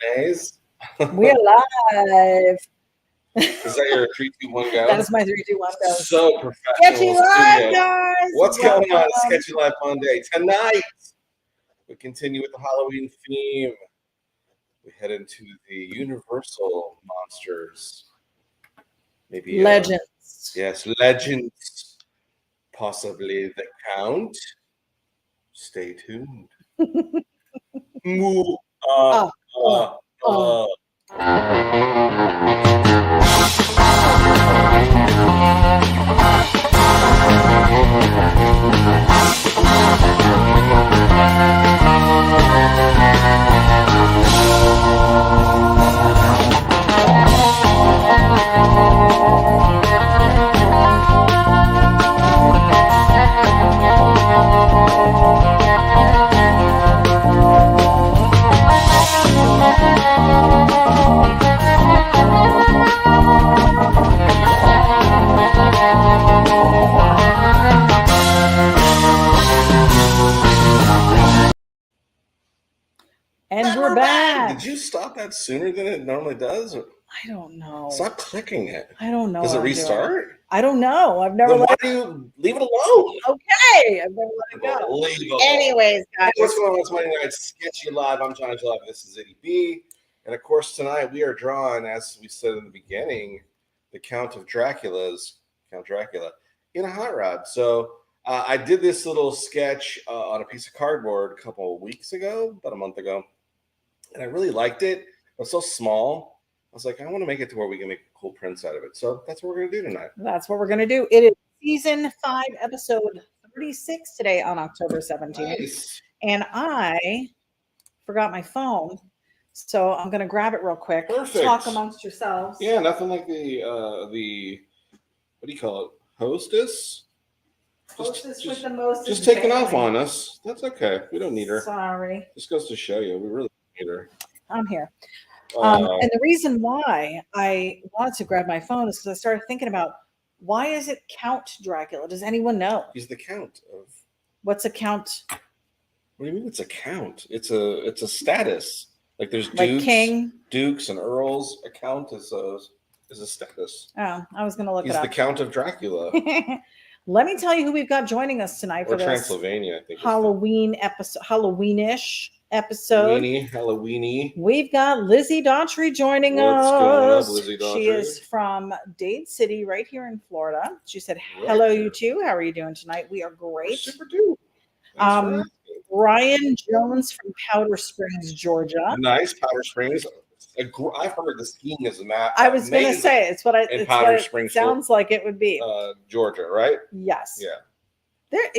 Mayonnaise. We're live. Is that your 3, 2, 1 go? That is my 3, 2, 1 go. So professional. Sketchy Live, studio. guys. What's going on? Sketchy Live Monday. Tonight, we continue with the Halloween theme. We head into the Universal monsters. Maybe legends. Yes, legends. Possibly the Count. Stay tuned. And we're back. Did you stop that sooner than it normally does? I don't know. Stop clicking it. I don't know. Does it restart? I don't know. I've never let it. Why do you leave it alone? Okay, I've never let it go. Anyways, guys, what's going on? It's Monday night Sketchy Live. I'm Johnny Jalopy. This is ity-B, and of course tonight we are drawing, as we said in the beginning, the Count Dracula in a hot rod. So I did this little sketch on a piece of cardboard a couple of weeks ago, about a month ago, and I really liked it. It was so small. I was like, I want to make it to where we can make cool prints out of it. So that's what we're going to do tonight. That's what we're going to do. It is season 5, episode 36 today on October 17th. Nice. And I forgot my phone. So I'm going to grab it real quick. Perfect. Talk amongst yourselves. Yeah, nothing like the what do you call it? Hostess? Hostess with the most. Just taking off on us. That's okay. We don't need her. Sorry. Just goes to show you. We really don't need her. I'm here. And the reason why I wanted to grab my phone is because I started thinking about, why is it Count Dracula? Does anyone know? He's the count of. What's a count? What do you mean it's a count? It's a status. Like there's dukes, like king, dukes, and earls. A count is a status. Oh, I was going to look it up. He's the Count of Dracula. Let me tell you who we've got joining us tonight for this Transylvania, I think. Halloween episode, Halloweenish episode. Halloweeny. We've got Lizzie Daughtry joining us. What's going up, Lizzie Daughtry? She is from Dade City, right here in Florida. She said, "Hello, you two. How are you doing tonight? We are great." Super duper. Brian Jones from Powder Springs, Georgia. Nice, Powder Springs. I've heard the skiing is mad. I was going to say it's what it sounds like it would be. Georgia, right? Yes. Yeah. There,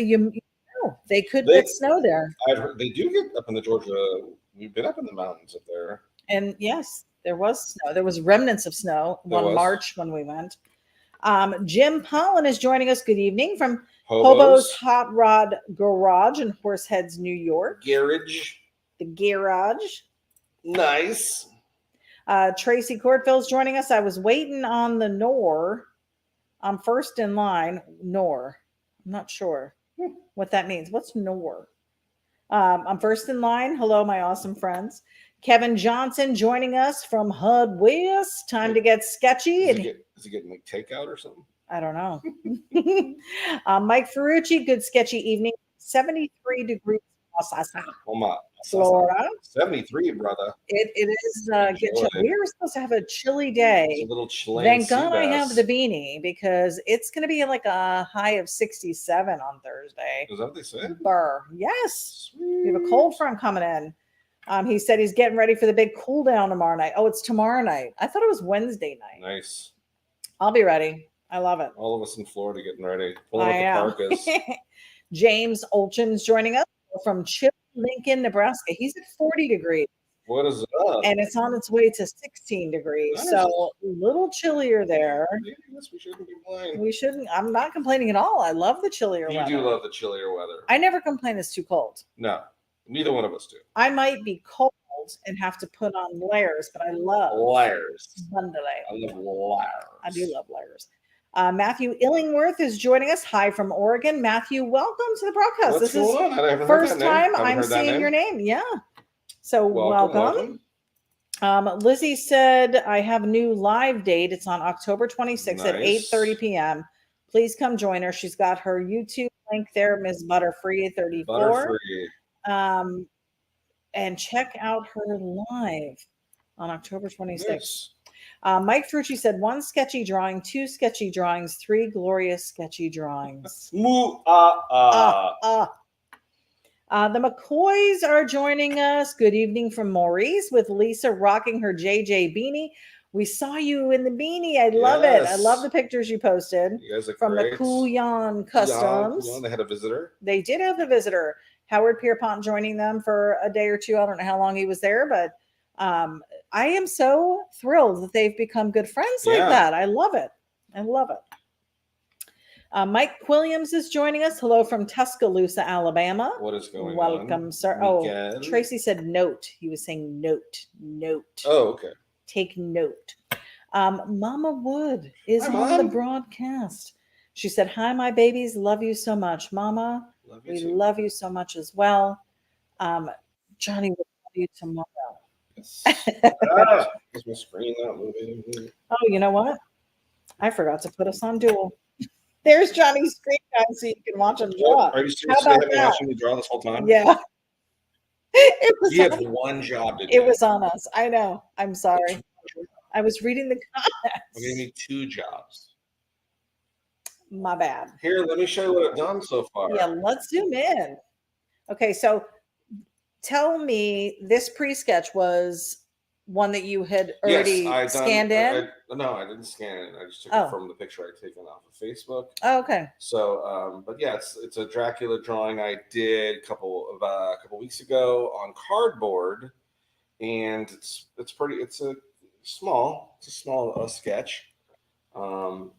they could get snow there. I've heard they do get up in the Georgia. We've been up in the mountains up there. And yes, there was snow. There was remnants of snow one March when we went. Jim Pollan is joining us. Good evening from Hobo's Hot Rod Garage in Horseheads, New York. Garage. The garage. Nice. Tracy Cordville's joining us. I was waiting on the Nor. I'm first in line. Nor. I'm not sure what that means. What's Nor? I'm first in line. Hello, my awesome friends. Kevin Johnson joining us from HUD West. Time to get sketchy. Is he getting like takeout or something? I don't know. Mike Ferrucci, good sketchy evening. 73 degrees. Florida. 73, brother. It is get chilly. We were supposed to have a chilly day. It's a little chilly. Thank God I have the beanie, because it's going to be like a high of 67 on Thursday. Is that what they said? Burr. Yes. Sweet. We have a cold front coming in. He said he's getting ready for the big cool down tomorrow night. Oh, it's tomorrow night. I thought it was Wednesday night. Nice. I'll be ready. I love it. All of us in Florida getting ready. Pulling up the parkas. James Olchin's joining us from Chip, Lincoln, Nebraska. He's at 40 degrees. What is up? And it's on its way to 16 degrees. Nice. So a little chillier there. Yes, we shouldn't complain. We shouldn't. I'm not complaining at all. I love the chillier weather. You do love the chillier weather. I never complain it's too cold. No, neither one of us do. I might be cold and have to put on layers, but I love layers. Bundle. I love layers. I do love layers. Matthew Illingworth is joining us. Hi from Oregon. Matthew, welcome to the broadcast. What's this is on? first time I'm seeing your name. Yeah. So welcome. Lizzie said, I have a new live date. It's on October 26th at Nice. 8:30 p.m. Please come join her. She's got her YouTube link there, Ms. Butterfree34. Butterfree. And check out her live on October 26th. Nice. Mike Frucci said, 1 sketchy drawing, 2 sketchy drawings, 3 glorious sketchy drawings. Muah-ha-ha-ha-ha. The McCoys are joining us. Good evening from Maurice with Lisa rocking her JJ beanie. We saw you in the beanie. I love it. I love the pictures you posted. You guys are from great. the Kuyan Customs. Kuyan, they had a visitor. They did have a visitor. Howard Pierpont joining them for a day or two. I don't know how long he was there, but I am so thrilled that they've become good friends like that. I love it. I love it. Mike Williams is joining us. Hello from Tuscaloosa, Alabama. What is going on? Welcome, sir. Weekend. Oh, Tracy said note. He was saying note. Oh, okay. Take note. Mama Wood is on the broadcast. She said, hi, my babies. Love you so much. Mama, we love you so much as well. Johnny will love you tomorrow. Yes. Is my screen not moving? Oh, you know what? I forgot to put us on dual. There's Johnny's screen, guys, so you can watch him draw. Are you seriously watching me draw this whole time? Yeah. You have one job to do. It was on us. I know. I'm sorry. I was reading the comments. I'm going to need 2 jobs. My bad. Here, let me show you what I've done so far. Yeah, let's zoom in. Okay, so tell me, this pre-sketch was one that you had already scanned in? No, I didn't scan it. I just took it from the picture I'd taken off of Facebook. Oh, okay. So, but yeah, it's a Dracula drawing I did a couple weeks ago on cardboard, and it's pretty. It's a small sketch, and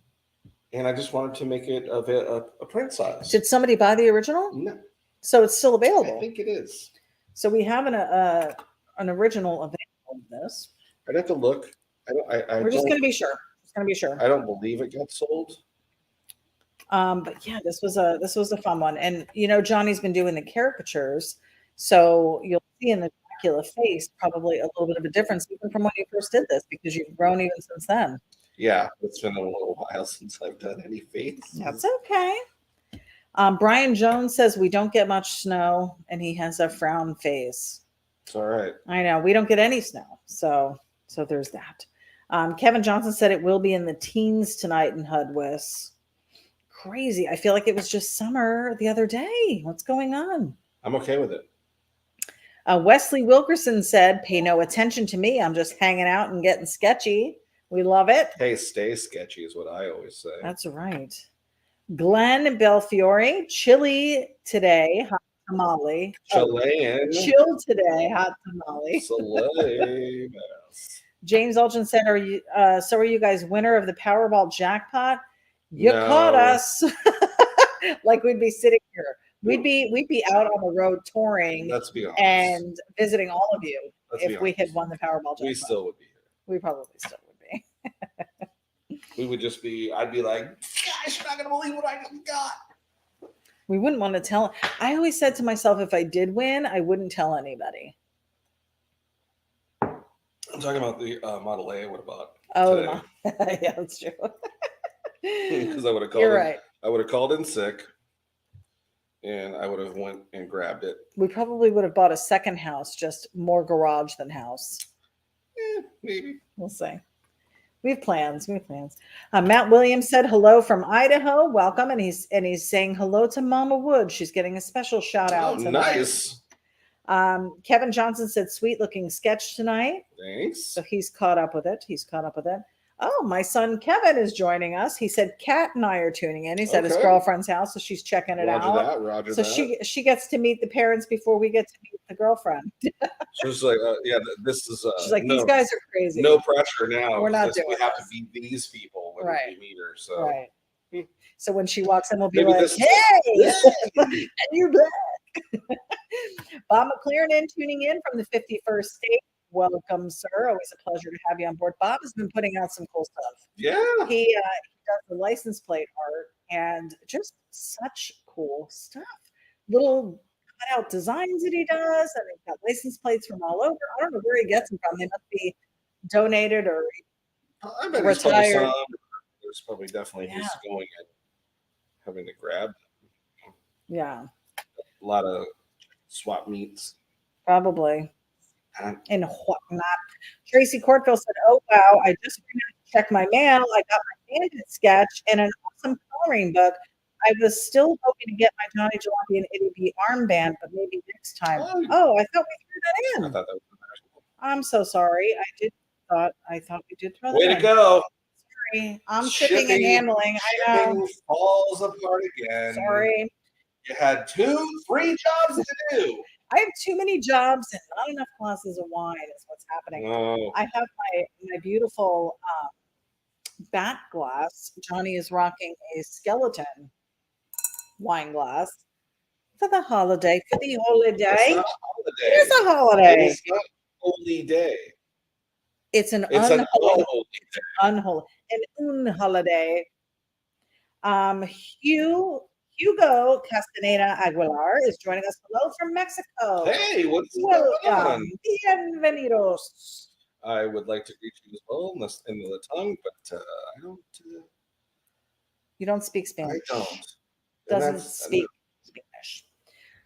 I just wanted to make it a print size. Did somebody buy the original? No. So it's still available. I think it is. So we have an original available of this. I'd have to look. We're just going to be sure. It's going to be sure. I don't believe it got sold. But yeah, this was a fun one, and you know, Johnny's been doing the caricatures, so you'll see in the Dracula face probably a little bit of a difference even from when you first did this, because you've grown even since then. Yeah, it's been a little while since I've done any face. That's okay. Brian Jones says we don't get much snow, and he has a frown face. It's all right. I know we don't get any snow, so there's that. Kevin Johnson said it will be in the teens tonight in Hudwis. Crazy. I feel like it was just summer the other day. What's going on? I'm okay with it. Wesley Wilkerson said, pay no attention to me. I'm just hanging out and getting sketchy. We love it. Hey, stay sketchy is what I always say. That's right. Glenn Belfiore, chilly today, hot tamale. Chilean. Chill today, hot tamale. James Elgin said, are you guys winner of the Powerball jackpot? You caught us. Like we'd be sitting here. We'd be out on the road touring. Let's be honest. And visiting all of you if we had won the Powerball jackpot. We still would be here. We probably still would be. We would just be, I'd be like, guys, you're not going to believe what I just got. We wouldn't want to tell. I always said to myself, if I did win, I wouldn't tell anybody. I'm talking about the Model A I would have bought. Oh, yeah, that's true. Because I would have called. You're right. I would have called in sick, and I would have went and grabbed it. We probably would have bought a second house, just more garage than house. Maybe. We'll see. We have plans. Matt Williams said hello from Idaho. Welcome, and he's saying hello to Mama Wood. She's getting a special shout out. Oh, nice. Kevin Johnson said, sweet looking sketch tonight. Thanks. So he's caught up with it. Oh, my son Kevin is joining us. He said Kat and I are tuning in. He's at his girlfriend's house, so she's checking it out. Roger that. So she gets to meet the parents before we get to meet the girlfriend. She's like, yeah, this is. She's like, these guys are crazy. No pressure now. We're not doing. We have to be these people when we meet her. So right. So when she walks in, we'll be like, hey, and you're back. Bob McLaren tuning in from the 51st state. Welcome, sir. Always a pleasure to have you on board. Bob has been putting out some cool stuff. Yeah. He does the license plate art and just such cool stuff. Little cutout designs that he does, and he's got license plates from all over. I don't know where he gets them from. They must be donated or I bet there's probably retired. some. There's probably definitely Yeah. just going and having to grab Yeah, a lot of swap meets. probably. Uh, And whatnot. Tracy Courtville said, "Oh wow, I just went out to check my mail. I got my bandit sketch and an awesome coloring book. I was still hoping to get my Johnny Jalopy and ity-B armband, but maybe next time." Oh. Oh, I thought we threw that I in. thought that was I'm so sorry. I thought we did throw that way in. to go. Sorry. I'm shipping and handling. I know. Shipping falls apart again. Sorry. You had 3 jobs to do. I have too many jobs and not enough glasses of wine is what's happening. Oh, I have my beautiful bat glass. Johnny is rocking a skeleton wine glass for the holiday. For the it's holiday. not a holiday. It is a holiday. It is not holy day. It's an It's an unholy, unholy day. unholy, an unholiday. Hugo Castaneda Aguilar is joining us hello from Mexico. Hey, what's going Welcome. on? Bienvenidos. I would like to greet you as well in the tongue, but I don't. You don't speak I Spanish. don't. And Doesn't that's- speak Spanish.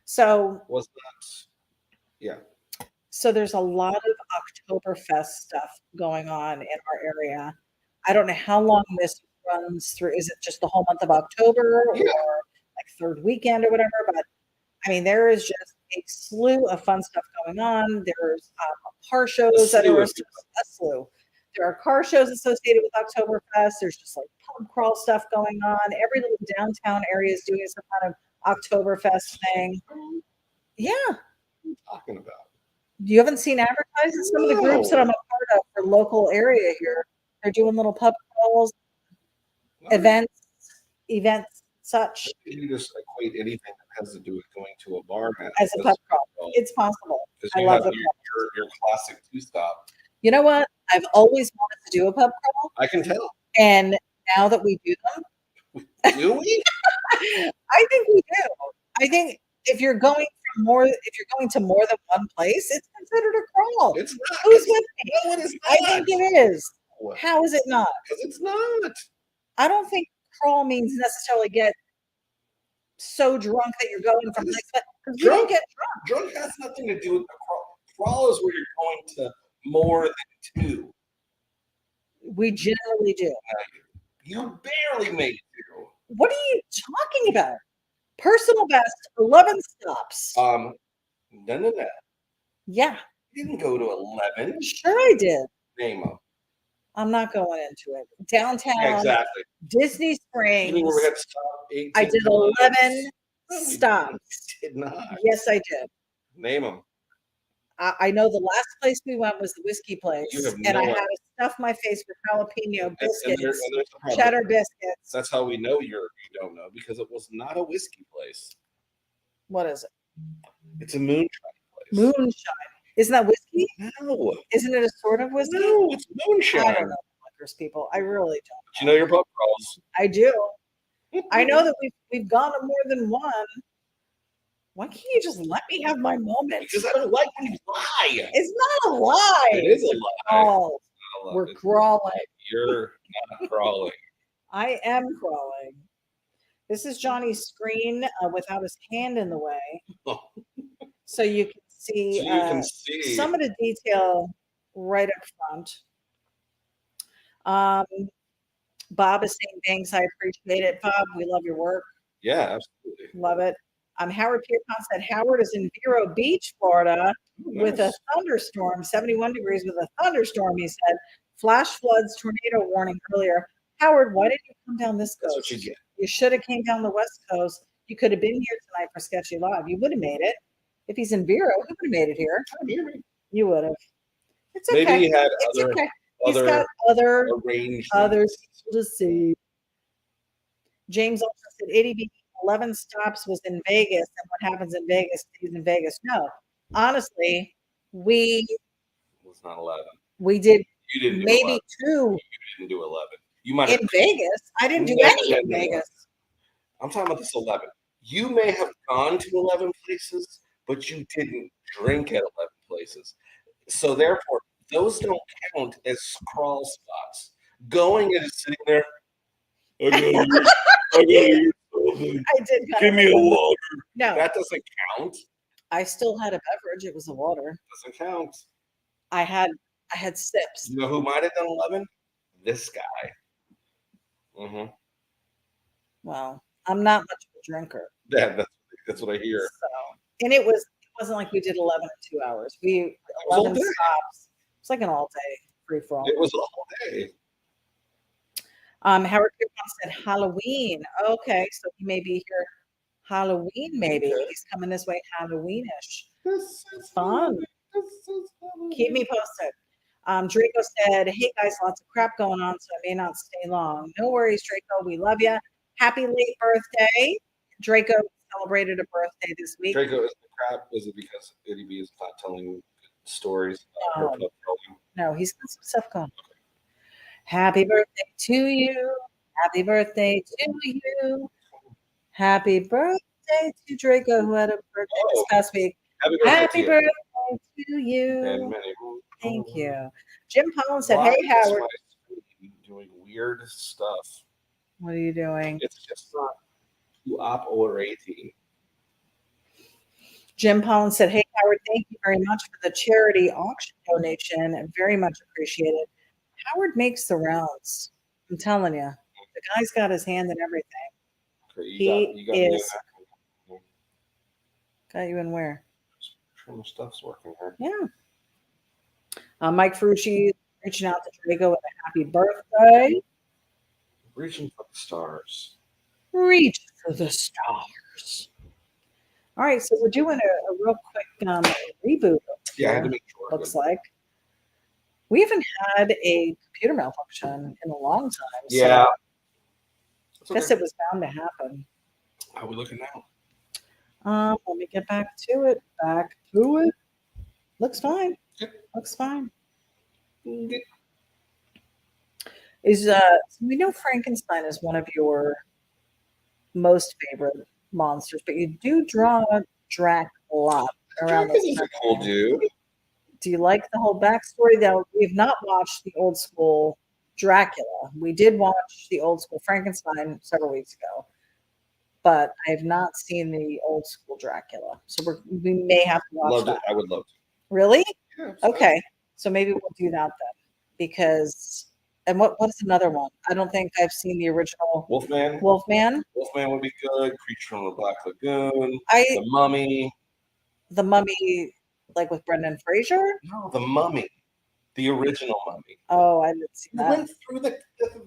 So Was not. Yeah. So there's a lot of Oktoberfest stuff going on in our area. I don't know how long this runs through. Is it just the whole month of October or Yeah. like third weekend or whatever? But I mean, there is just a slew of fun stuff going on. There's car shows that slew are of a slew. There are car shows associated with Oktoberfest. There's just like pub crawl stuff going on. Every little downtown area is doing some kind of Oktoberfest thing. Yeah. What are you talking about? You haven't seen advertising? Some of the groups that I'm a part of for local area here, they're doing little pub crawls, events, such You just equate anything that has to do with going to a bar as a pub crawl. It's possible. I you love have the your classic 2-stop. You know what? I've always wanted to do a pub crawl, I can tell. and now that we do them, Do we? I think we do. I think if you're going to more than one place, it's considered a crawl. It's not. Who's with me? No, it is not. I think it is. What? How is it not? Because it's not. I don't think crawl means necessarily get so drunk that you're going from place to place. Because we don't get drunk. Drunk has nothing to do with the crawl. Crawl is where you're going to more than 2. We generally do. You barely make 2. What are you talking about? Personal best, 11 stops. No. Yeah, You didn't go to 11. sure I did. Name them. I'm not going into it. Downtown, Yeah, exactly. Disney You Springs. know where we had to stop 18 I did times? 11 No, you stops. did not. Yes, I did. Name them. I know the last place we went was the whiskey place, You have and no I had idea. to stuff my face with jalapeno And biscuits, there's the problem. cheddar biscuits. That's how we know you don't know, because it was not a whiskey place. What is it? It's a moonshine place. Moonshine. Isn't that whiskey? No. Isn't it a sort of whiskey? No, it's moonshine. I don't know liquors, people. I really don't. But you know your pub crawls. I do. I know that we've gone to more than one. Why can't you just let me have my moment? Because I don't like when you lie. It's not a lie. It is a lie. Oh, I love we're it. crawling. You're not crawling. I am crawling. This is Johnny's screen without his hand in the way, so you can see, So you can see. some of the detail right up front. Bob is saying thanks. I appreciate it, Bob. We love your work. Yeah, absolutely. Love it. Howard Pierpont said Howard is in Vero Beach, Florida, with a Nice. thunderstorm, 71 degrees with a thunderstorm. He said flash floods, tornado warning earlier. Howard, why didn't you come down this That's coast? what you get. You should have came down the West Coast. You could have been here tonight for Sketchy Live. You would have made it. If he's in Vero, he would have made it here. You would have. It's okay. Maybe he had It's other okay. He's other got other arrangements. people to see. James also said ity-B 11 stops was in Vegas, and what happens in Vegas stays in Vegas. No, honestly, we It was not 11. did You didn't do maybe 11. 2 You didn't do 11. You might have. in Vegas. I didn't do Never any in did 11. Vegas. I'm talking about this 11. You may have gone to 11 places, but you didn't drink at 11 places. So therefore, those don't count as crawl spots. Going and just sitting there, I gotta eat something. I did kind Give of me a remember. water. No, That doesn't count. I still had a beverage. It was the water. Doesn't count. I had sips. You know who might have done 11? This guy. Mm-hmm. Well, I'm not much of a drinker. Yeah, that's what I hear. So, and it wasn't like we did 11 in 2 hours. We was all 11 day. stops. It's like an all day free for all. It was all day. Howard Coupon said Halloween. Okay, so he may be here Halloween. Maybe Okay. he's coming this way Halloweenish. This is Fun. Keep me posted. Draco said, "Hey guys, lots of crap going on, so I may not stay long. No worries, Draco. We love you. Happy late birthday." Draco celebrated a birthday this week. Draco, is the crap? Is it because ity-B is not telling stories about her No. pub No, he's got some stuff going. Happy birthday to you. Happy birthday to you. Happy birthday to Draco, who had a birthday this past week. Happy birthday Happy to you. birthday to And you. many more. Thank you. Jim Pollen said, Why "Hey is Howard, my screen doing weird stuff? what are you doing?" It's just not too operating. Jim Pollen said, "Hey Howard, thank you very much for the charity auction donation. Very much appreciated." Howard makes the rounds. I'm telling you, the guy's got his hand in everything. Okay, you He got me in is- that. Got you in where? Sure, my stuff's working here. Yeah. Mike Ferrucci reaching out to Draco with a happy birthday. Reaching for the stars. Reach for the stars. All right, so we're doing a real quick reboot. Yeah, I had here, to make sure. looks like. We haven't had a computer malfunction in a long time. Yeah. So I guess it was bound to happen. How are we looking now? Let me get back to it. Back to it. Looks fine. Good. Looks fine. Good. So we know Frankenstein is one of your most favorite monsters, but you do draw Dracula around this Dracula's a time. cool dude. Do you like the whole backstory? Though we have not watched the old school Dracula. We did watch the old school Frankenstein several weeks ago, but I have not seen the old school Dracula. So we may have to watch Loved that. it. I would love to. Really? Yeah, it's fine. Okay. So maybe we'll do that then. Because and what's another one? I don't think I've seen the original Wolfman. Wolfman. Wolfman would be good. Creature from the Black Lagoon. The The Mummy. Mummy, like with Brendan Fraser? No, the Mummy. The original Mummy. Oh, I didn't see We that. went through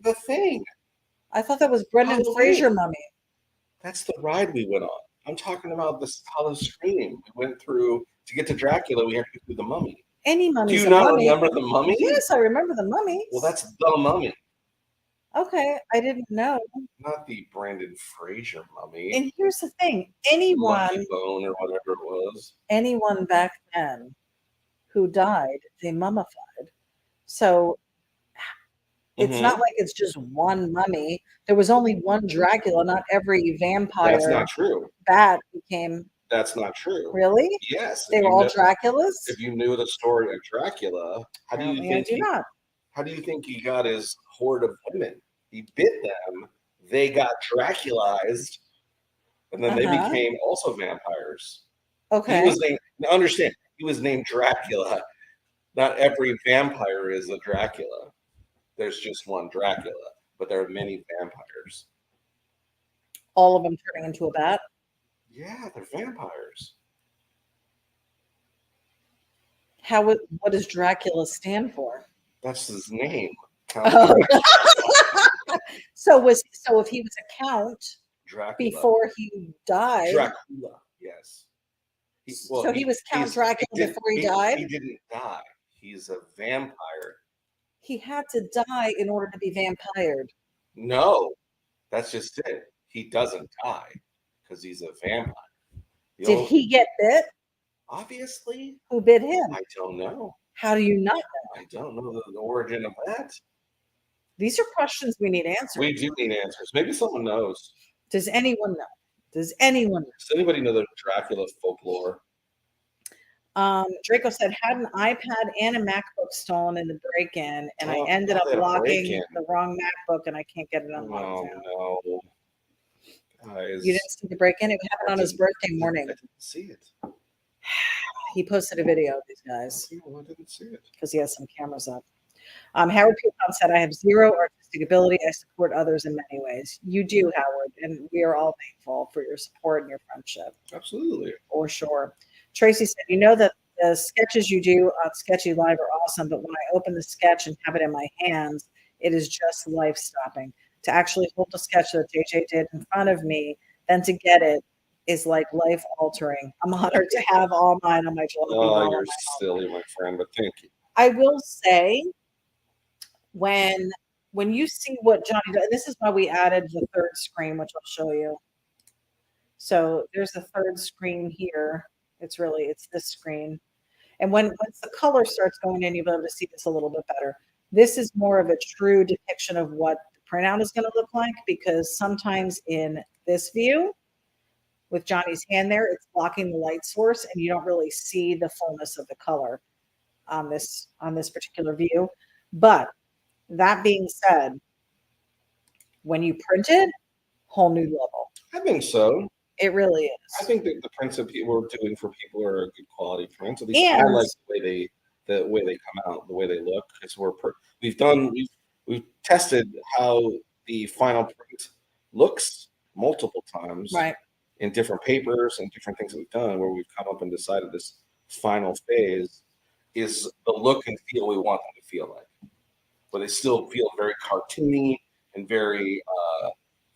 the thing. I thought that was Brendan Halloween. Fraser Mummy. That's the ride we went on. I'm talking about this Hollow Scream. We went through to get to Dracula. We had to go through the Mummy. Any Do mummy's you a not mummy. remember the Mummy? Yes, I remember the mummy. Well, that's the Mummy, Okay, I didn't know. not the Brandon Fraser Mummy. And here's the thing: anyone Lucky Bone or whatever it was. back then who died, they mummified. So it's Mhm. not like it's just one mummy. There was only one Dracula. Not every vampire That's not true. bat became That's not true. really. Yes. They if were you all kn- Draculas. If you knew the story of Dracula, how do you Apparently I think do not. how do you think he got his horde of women? He bit them, they got Draculized, and then they Uh-huh. became also vampires. Okay. He was named, now understand, he was named Dracula. Not every vampire is a Dracula. There's just one Dracula, but there are many vampires. All of them turning into a bat. Yeah, they're vampires. What does Dracula stand for? That's his name. Oh. So if he was a count Dracula. before he died, Dracula, yes. He was Count Dracula before he died? He didn't die. He's a vampire. he had to die in order to be vampired. No, that's just it. He doesn't die because he's a vampire. Did he get bit? Obviously, Who bit him? I don't know. How do you not know? I don't know the origin of that. These are questions we need answered. We do need answers. Maybe someone knows. Does anyone know? Does anyone know? Does anybody know the Dracula folklore? Draco said, had an iPad and a MacBook stolen in the break-in, and I Oh, ended up they had a locking break-in. the wrong MacBook, and I can't get it unlocked Oh now. no, guys! You didn't see the break-in? It happened on his birthday morning. I didn't see it. He posted a video of these guys No, I didn't see it. because he has some cameras up. Howard Pearson said, I have zero artistic ability. I support others in many ways. You do, Howard, and we are all thankful for your support and your friendship. Absolutely. For sure. Tracy said, you know that the sketches you do on Sketchy Live are awesome, but when I open the sketch and have it in my hands, it is just life-stopping. To actually hold a sketch that JJ did in front of me, then to get it is like life-altering. I'm honored to have all mine on my Jalopy. Oh, you're silly, my friend, but thank you. I will say, when you see what Johnny does, this is why we added the third screen, which I'll show you. So there's the third screen here. It's this screen. And once the color starts going in, you'll be able to see this a little bit better. This is more of a true depiction of what the printout is going to look like, because sometimes in this view, with Johnny's hand there, it's blocking the light source, and you don't really see the fullness of the color on this particular view. But that being said, when you print it, whole new level. I think so. It really is. I think that the prints that we're doing for people are a good quality prints. At least I like the way they come out, the way they look. Because we've tested how the final print looks multiple times, right, in different papers and different things that we've done, where we've come up and decided this final phase is the look and feel we want them to feel like, but they still feel very cartoony and very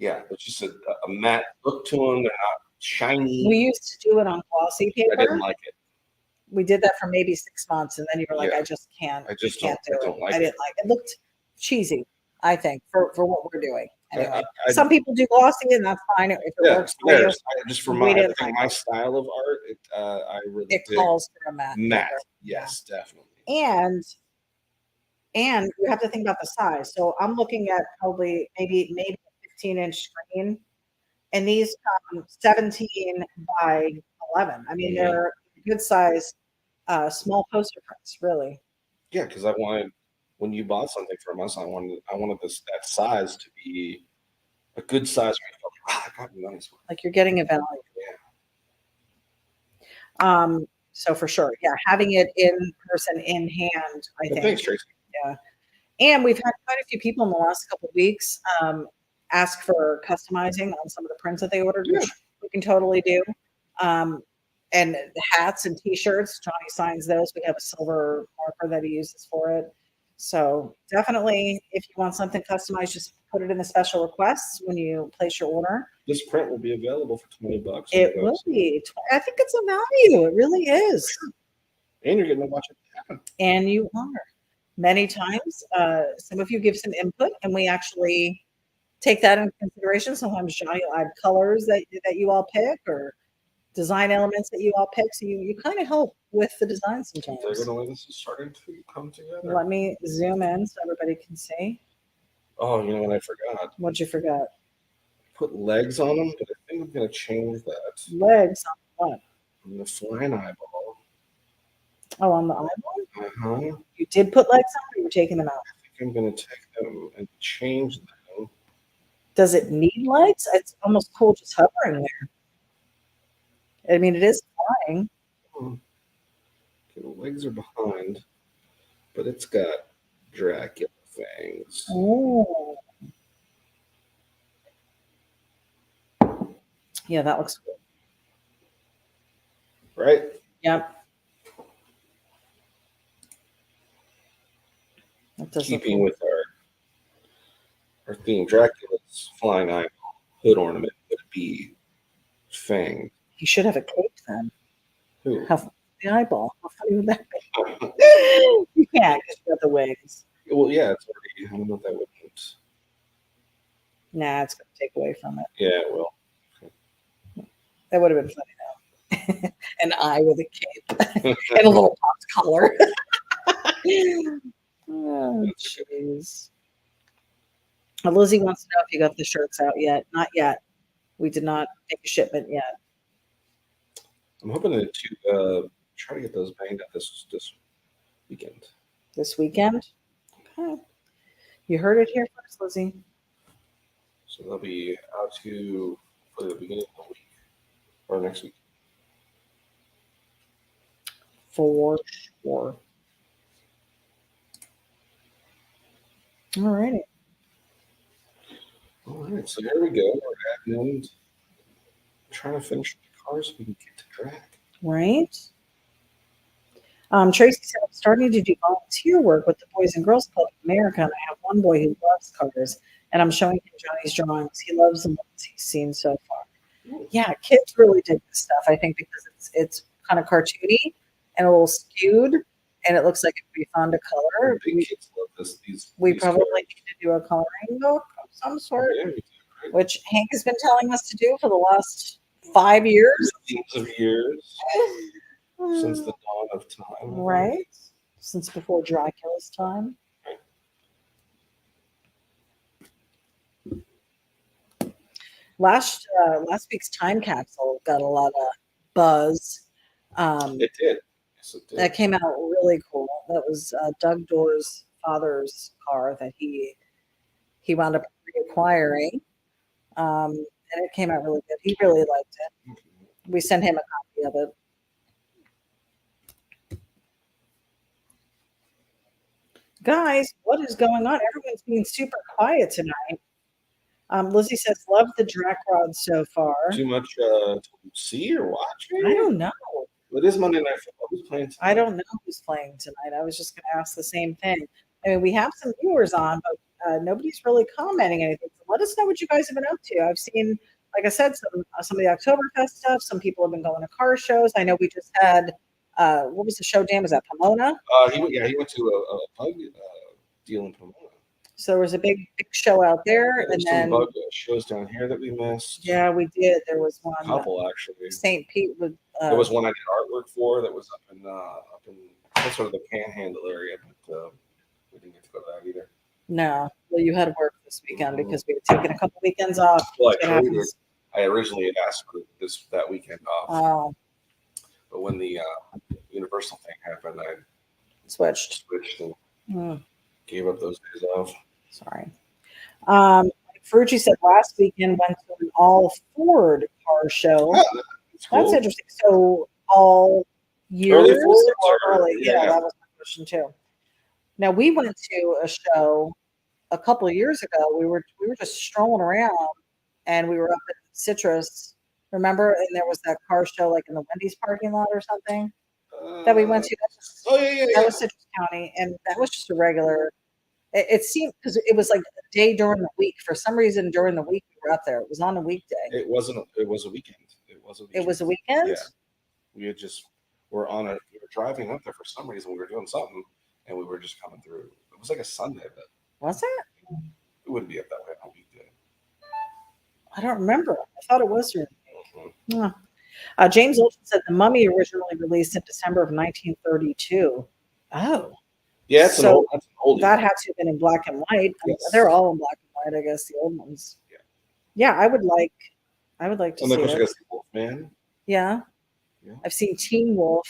there's just a matte look to them. They're not shiny. We used to do it on glossy paper. I didn't like it. We did that for maybe 6 months, and then you were like, Yeah. I just can't. I just can't don't do like it. I it. didn't like it. It looked cheesy, I think, for what we're doing. Anyway, I some people do glossy, and that's fine if it works for you. Just for my style of art, I really it calls for a matte. Matte, paper. yes, definitely. And you have to think about the size. So I'm looking at probably maybe a 15-inch screen, and these come 17 by 11. I mean, they're good size, small poster prints, really. Yeah, because I wanted, when you bought something from us, I wanted that size to be a good size where you felt like, wow, I got a nice one. Like you're getting a value. Yeah. So for sure, yeah, having it in person, in hand, I think. Thanks, Tracy. Yeah. And we've had quite a few people in the last couple of weeks ask for customizing on some of the prints that they ordered, which we can totally do. And hats and T-shirts, Johnny signs those. We have a silver marker that he uses for it. So definitely, if you want something customized, just put it in the special requests when you place your order. This print will be available for $20. It will be. I think it's a value. It really is. And you're getting to watch it happen. And you are. Many times, some of you give some input, and we actually take that into consideration. Sometimes Johnny will add colors that you all pick, or design elements that you all pick. So you kind of help with the design sometimes. This is starting to come together. Let me zoom in so everybody can see. Oh, you know what I forgot? What'd you forget? Put legs on them, but I think I'm going to change that. Legs on what? On the flying eyeball. Oh, on the eyeball? Uh-huh. You did put legs on, or you were taking them out? I think I'm going to take them and change them. Does it need legs? It's almost cool just hovering there. I mean, it is flying. Okay, the legs are behind, but it's got Dracula fangs. Oh. Yeah, that looks good. Right? Yep. Keeping with our theme, Dracula's flying eyeball, hood ornament would be fang. You should have a cape then. Who? Have the eyeball. How funny would that be? You can't because you got the wings. Well, yeah, it's already. I don't know if that would. Nah, it's going to take away from it. Yeah, it will. That would have been funny though. An eye with a cape and a little popped collar. Oh, jeez. Lizzie wants to know if you got the shirts out yet. Not yet. We did not make a shipment yet. I'm hoping to try to get those banged up this weekend. This weekend? Okay. You heard it here first, Lizzie. So they'll be out to for the beginning of the week or next week. For sure. All righty. All right, so here we go. We're at the end. Trying to finish the cars so we can get to track. Right. Tracy said, I'm starting to do volunteer work with the Boys and Girls Club of America, and I have one boy who loves cars, and I'm showing him Johnny's drawings. He loves the ones he's seen so far. Yeah, kids really dig this stuff, I think, because it's kind of cartoony and a little skewed, and it looks like it would be fun to color. Big kids love this. We these probably cars. need to do a coloring book of some sort, Yeah, we do, right? which Hank has been telling us to do for the last 5 years. Millions of years since the dawn of time. Right. Since before Dracula's time. Last week's time capsule got a lot of buzz. It did. Yes, it did. That came out really cool. That was Doug Doerr's father's car that he wound up reacquiring. And it came out really good. He really liked it. We sent him a copy of it. Guys, what is going on? Everyone's being super quiet tonight. Lizzie says, love the Drac Rod so far. Too much to see or watch? Maybe? I don't know. It is Monday Night Football. Who's playing tonight? I don't know who's playing tonight. I was just going to ask the same thing. I mean, we have some viewers on, but nobody's really commenting anything. So let us know what you guys have been up to. I've seen, like I said, some of the Oktoberfest stuff. Some people have been going to car shows. I know we just had, what was the show, Dan? Was that Pomona? He went to a bug deal in Pomona. So there was a big show out there. There's And some then, bug shows down here that we missed. yeah, we did. There was one. A couple, actually. St. Pete with. There was one I did artwork for that was up in sort of the Panhandle area, but we didn't get to go to that either. No. Well, you had to work this weekend because we had taken a couple weekends off. Well, It happens. I originally had asked for that weekend off, Oh, but when the Universal thing happened, I switched. switched and Hmm. gave up those days off. Sorry. Ferrucci said last weekend went to an all Ford car show. Yeah, that's cool. That's interesting. So all years Early Fords or or- early? Yeah, yeah. that was my question too. Now we went to a show a couple of years ago. We were just strolling around, and we were up at Citrus. Remember? And there was that car show like in the Wendy's parking lot or something that we went to. Oh yeah. That was Citrus County, and that was just a regular. It seemed because it was like a day during the week. For some reason, during the week we were up there. It was on a weekday. It wasn't. It was a weekend. It was a weekend. It was a weekend. Yeah. We had just we were driving up there for some reason. We were doing something, and we were just coming through. It was like a Sunday, but Was it? it wouldn't be up that way on a weekday. I don't remember. I thought it was during the Mhm. week. James Olson said the Mummy originally released in December of 1932. Oh, Yeah, that's So an old. that had to have been in black and white. I mean, Yes. they're all in black and white, I guess, the old ones. Yeah. Yeah, I would like to And see then of course you it. got to see Wolfman. Yeah. Yeah. I've seen Teen Wolf.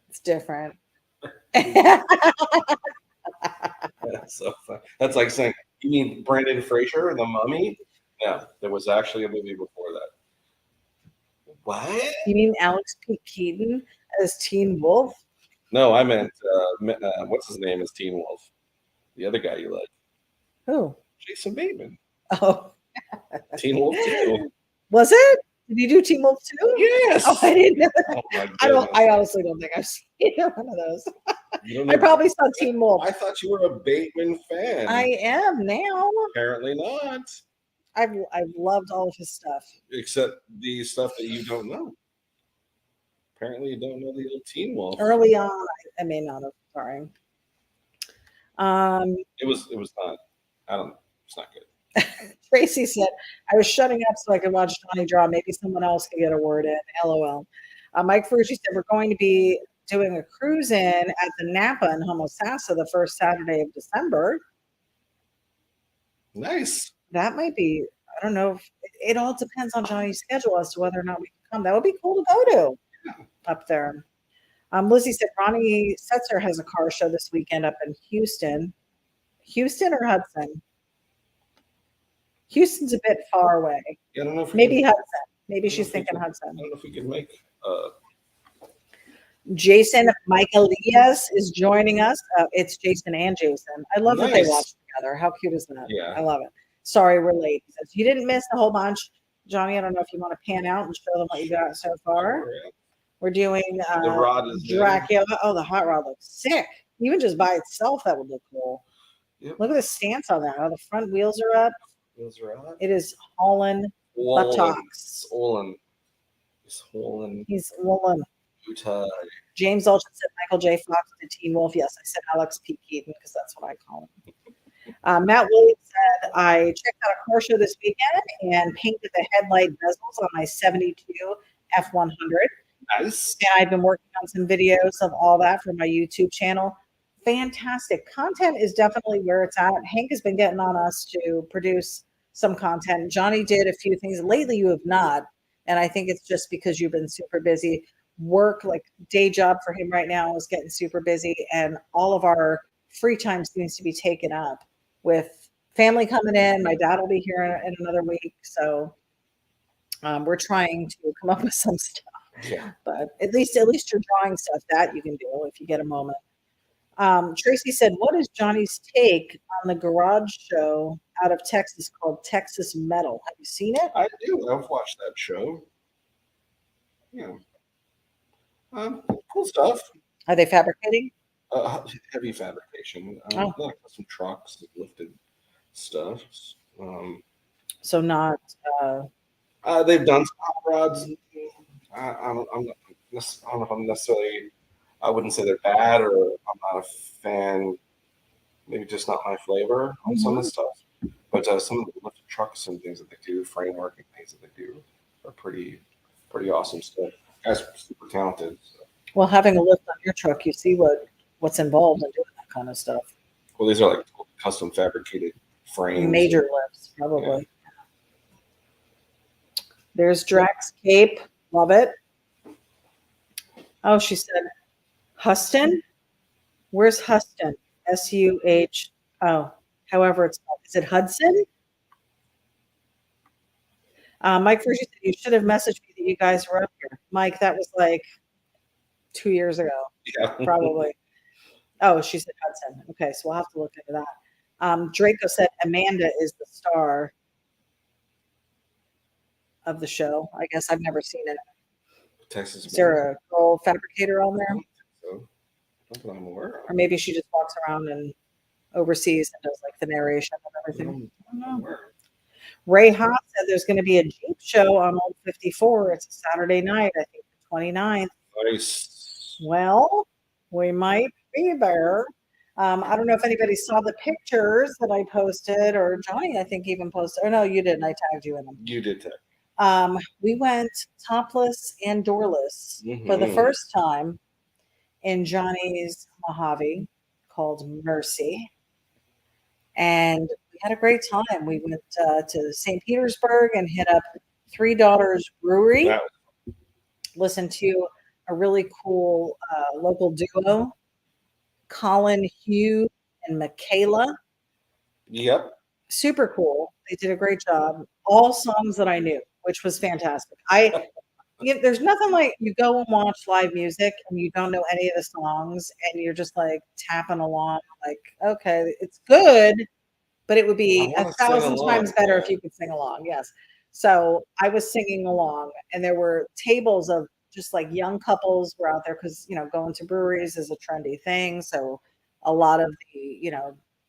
It's different. So that's like saying, you mean Brendan Fraser, The Mummy? No, there was actually a movie before that. What? You mean Alex P. Keaton as Teen Wolf? No, I meant what's his name as Teen Wolf? The other guy you like, Who? Jason Bateman. Oh, Teen Wolf 2. was it? Did you do Teen Wolf too? Yes. Oh, I didn't know that. Oh my goodness. I honestly don't think I've seen one of those. You don't I know- probably saw Teen Wolf. I thought you were a Bateman fan. I am now. Apparently not. I've loved all of his stuff. Except the stuff that you don't know. Apparently you don't know the old Teen Wolf. Early on, I may not have. Sorry. It was not. I don't know. It's not good. Tracy said, I was shutting up so I could watch Johnny draw. Maybe someone else could get a word in. LOL. Mike Ferrucci said, we're going to be doing a cruisin at the Napa in Homosassa the first Saturday of December. Nice. That might be, I don't know. It all depends on Johnny's schedule as to whether or not we can That would be cool to go to up there. Lizzie said Ronnie Setzer has a car show this weekend up in Houston. Houston or Hudson? Houston's a bit far away. Yeah, I don't know if Maybe Hudson. Maybe she's thinking I Hudson. don't know if we can make. Jason Michaelias is joining us. It's Jason and Jason. I love that they Nice. watch together. How cute is that? Yeah. I love it. Sorry, we're late. He says, you didn't miss a whole bunch. Johnny, I don't know if you want to pan out and show them what you got so far. We're doing The rod is Dracula. Oh, the hot rod looks sick. Even just by itself, that would look cool. Yep. Look at the stance on that. Oh, the front wheels are up. Wheels are up. It is Holland buttocks. Olin. It's Olin. He's Olin. Utah. James Ulchin said Michael J. Fox to Teen Wolf. Yes, I said Alex P. Keaton because that's what I call him. Matt Williams said, I checked out a car show this weekend and painted the headlight bezels on my 72 F100. Nice. And I've been working on some videos of all that for my YouTube channel. Fantastic. Content is definitely where it's at. Hank has been getting on us to produce some content. Johnny did a few things. Lately, you have not. And I think it's just because you've been super busy. Work, like day job for him right now, is getting super busy. And all of our free time seems to be taken up with family coming in. My dad will be here in another week. So we're trying to come up with some stuff. Yeah. But at least you're drawing stuff that you can do if you get a moment. Tracy said, what is Johnny's take on the garage show out of Texas called Texas Metal? Have you seen it? I do. I've watched that show. Yeah. Cool stuff. Are they fabricating? Heavy fabrication. Like some trucks, lifted stuff. So not. They've done some hot rods. I don't know if I'm necessarily. I wouldn't say they're bad, or I'm not a fan. Maybe just not my flavor on some of the stuff. But some of the lifted trucks and things that they do, framework and things that they do, are pretty awesome stuff. Guys are super talented. So. Well, having a lift on your truck, you see what's involved in doing that kind of stuff. Well, these are like custom fabricated frames. Major lifts, probably. Yeah. There's Drax Cape. Love it. Oh, she said, Huston? Where's Huston? S-U-H. Oh, however it's called. Is it Hudson? Mike Fergie said, you should have messaged me that you guys were up here. Mike, that was like 2 years ago. Yeah. Probably. Oh, she said Hudson. Okay, so we'll have to look into that. Draco said Amanda is the star of the show. I guess I've never seen it. Texas. Is there a girl fabricator on there? So, not that I'm aware of. Or maybe she just walks around and oversees and does like the narration and everything. I don't know. Ray Haas said there's going to be a Jeep show on Old 54. It's a Saturday night, I think the 29th. Nice. Well, we might be there. I don't know if anybody saw the pictures that I posted, or Johnny, I think, even posted. Or no, you didn't. I tagged you in them. You did tag. We went topless and doorless for the first time in Johnny's Mojave called Mercy. And we had a great time. We went to St. Petersburg and hit up Three Daughters Brewery. Wow. Listened to a really cool local duo, Colin Hugh and Michaela. Yep. Super cool. They did a great job. All songs that I knew, which was fantastic. There's nothing like you go and watch live music and you don't know any of the songs and you're just like tapping along, like, okay, it's good, but it would be 1,000 times better if you could sing along. Yes. So I was singing along, and there were tables of just like young couples were out there because, going to breweries is a trendy thing. So a lot of the,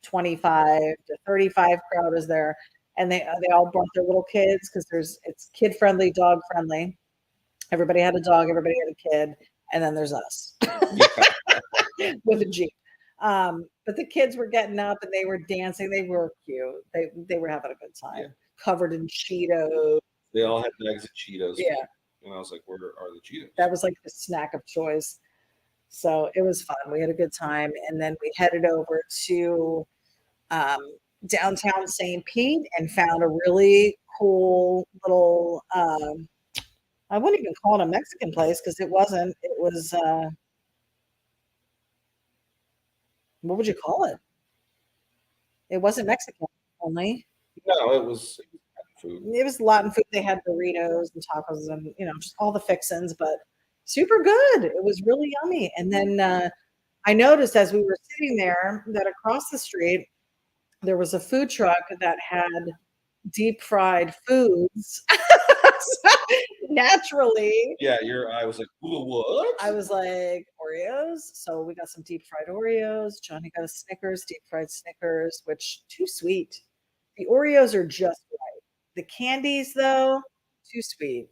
25 to 35 crowd is there, and they all brought their little kids because it's kid friendly, dog friendly. Everybody had a dog, everybody had a kid, and then there's us with a Jeep. But the kids were getting up and they were dancing. They were cute. They were having a good time, covered in Cheetos. They all had bags of Cheetos. Yeah. And I was like, where are the Cheetos? That was like the snack of choice. So it was fun. We had a good time. And then we headed over to downtown St. Pete and found a really cool little I wouldn't even call it a Mexican place because it wasn't. It was, what would you call it? It wasn't Mexican only. No, it was food. It was Latin food. They had burritos and tacos and, just all the fixins, but super good. It was really yummy. And then I noticed as we were sitting there that across the street, there was a food truck that had deep fried foods. So, naturally, Yeah, I was like, what? I was like, Oreos. So we got some deep fried Oreos. Johnny got a Snickers, deep fried Snickers, which too sweet. The Oreos are just right. The candies, though, too sweet,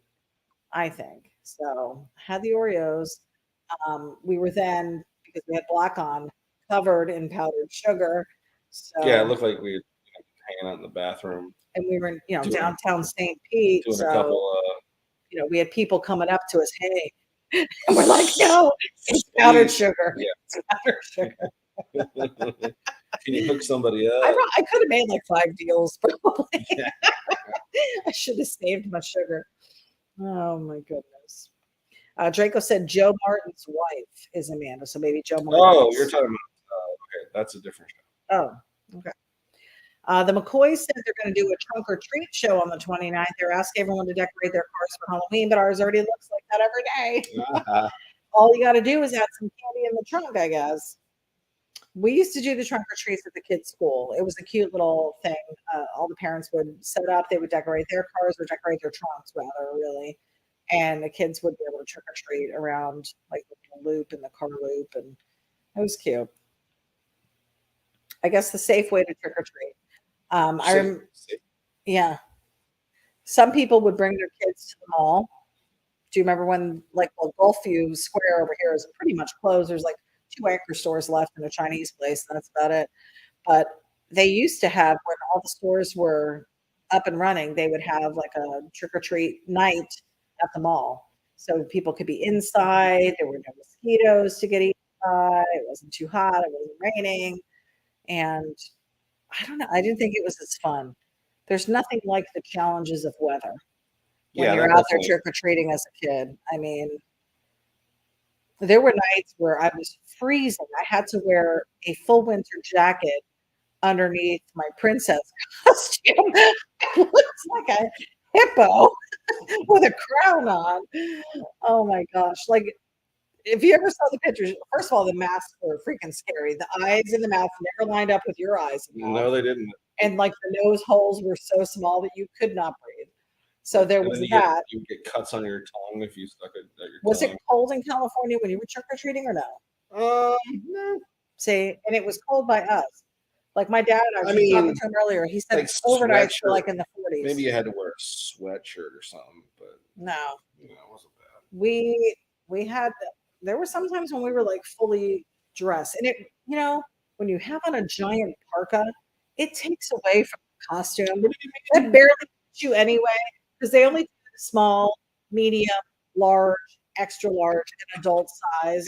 I think. So had the Oreos. We were then, because we had black on, covered in powdered sugar. So Yeah, it looked like we were hanging out in the bathroom. And we were in, Doing- downtown St. Pete. Doing So a couple we had people coming up to us, hey. And we're like, no, it's powdered sugar. Yeah. It's powdered sugar. Can you hook somebody up? I could have made like 5 deals, probably. Yeah. I should have saved my sugar. Oh my goodness. Draco said Joe Martin's wife is Amanda, so maybe Joe Martin. Oh, you're talking about okay, that's a different show. Oh, okay. The McCoys said they're going to do a trunk or treat show on the 29th. They're asking everyone to decorate their cars for Halloween, but ours already looks like that every day. Uh-huh. All you got to do is add some candy in the trunk, I guess. We used to do the trunk or treats at the kids' school. It was a cute little thing. All the parents would set up. They would decorate their cars or decorate their trunks, rather, really. And the kids would be able to trick or treat around like the loop and the car loop. And it was cute. I guess the safe way to trick or treat. Yeah. Some people would bring their kids to the mall. Do you remember when, like, Gulfview Square over here is pretty much closed? There's like 2 anchor stores left and a Chinese place, and that's about it. But they used to have, when all the stores were up and running, they would have like a trick or treat night at the mall. So people could be inside. There were no mosquitoes to get inside. It wasn't too hot. It wasn't raining. And I don't know. I didn't think it was as fun. There's nothing like the challenges of weather when you're out there trick or treating as a kid. I mean, there were nights where I was freezing. I had to wear a full winter jacket underneath my princess costume. It looks like a hippo with a crown on. Oh my gosh. Like, if you ever saw the pictures, first of all, the masks were freaking scary. The eyes in the mouth never lined up with your eyes. No, they didn't. And like the nose holes were so small that you could not breathe. So there was that. You get cuts on your tongue if you stuck it at your Was tongue. it cold in California when you were trick or treating or no? No. See, and it was cold by us. Like my dad, I was talking to him earlier. He said like overnights were like in the 40s. Maybe you had to wear a sweatshirt or something, but no, it wasn't bad. We had. There were some times when we were like fully dressed, and it, when you have on a giant parka, it takes away from the costume. It barely fits you anyway, because they only do small, medium, large, extra large, and adult size.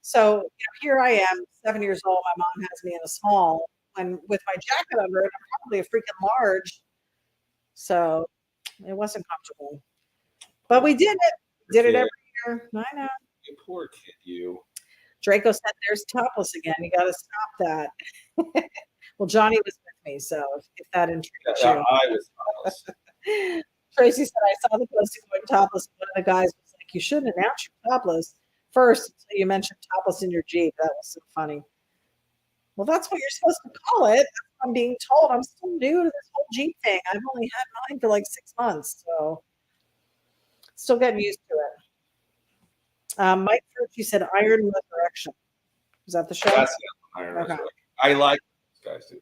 So here I am, 7 years old. My mom has me in a small, and with my jacket under it, I'm probably a freaking large. So it wasn't comfortable, but we did it. Did it every year. I know. You poor kid, you. Draco said, "There's topless again. You got to stop that." Well, Johnny was with me, so if that intrigues you. I was topless. Tracy said, "I saw the post going topless. One of the guys was like, you shouldn't announce you're topless first until you mentioned topless in your Jeep." That was so funny. Well, that's what you're supposed to call it. I'm being told. I'm still new to this whole Jeep thing. I've only had mine for like 6 months, so still getting used to it. Mike Furchy said Iron Resurrection. Is that the show? That's Iron Resurrection. I like these guys too.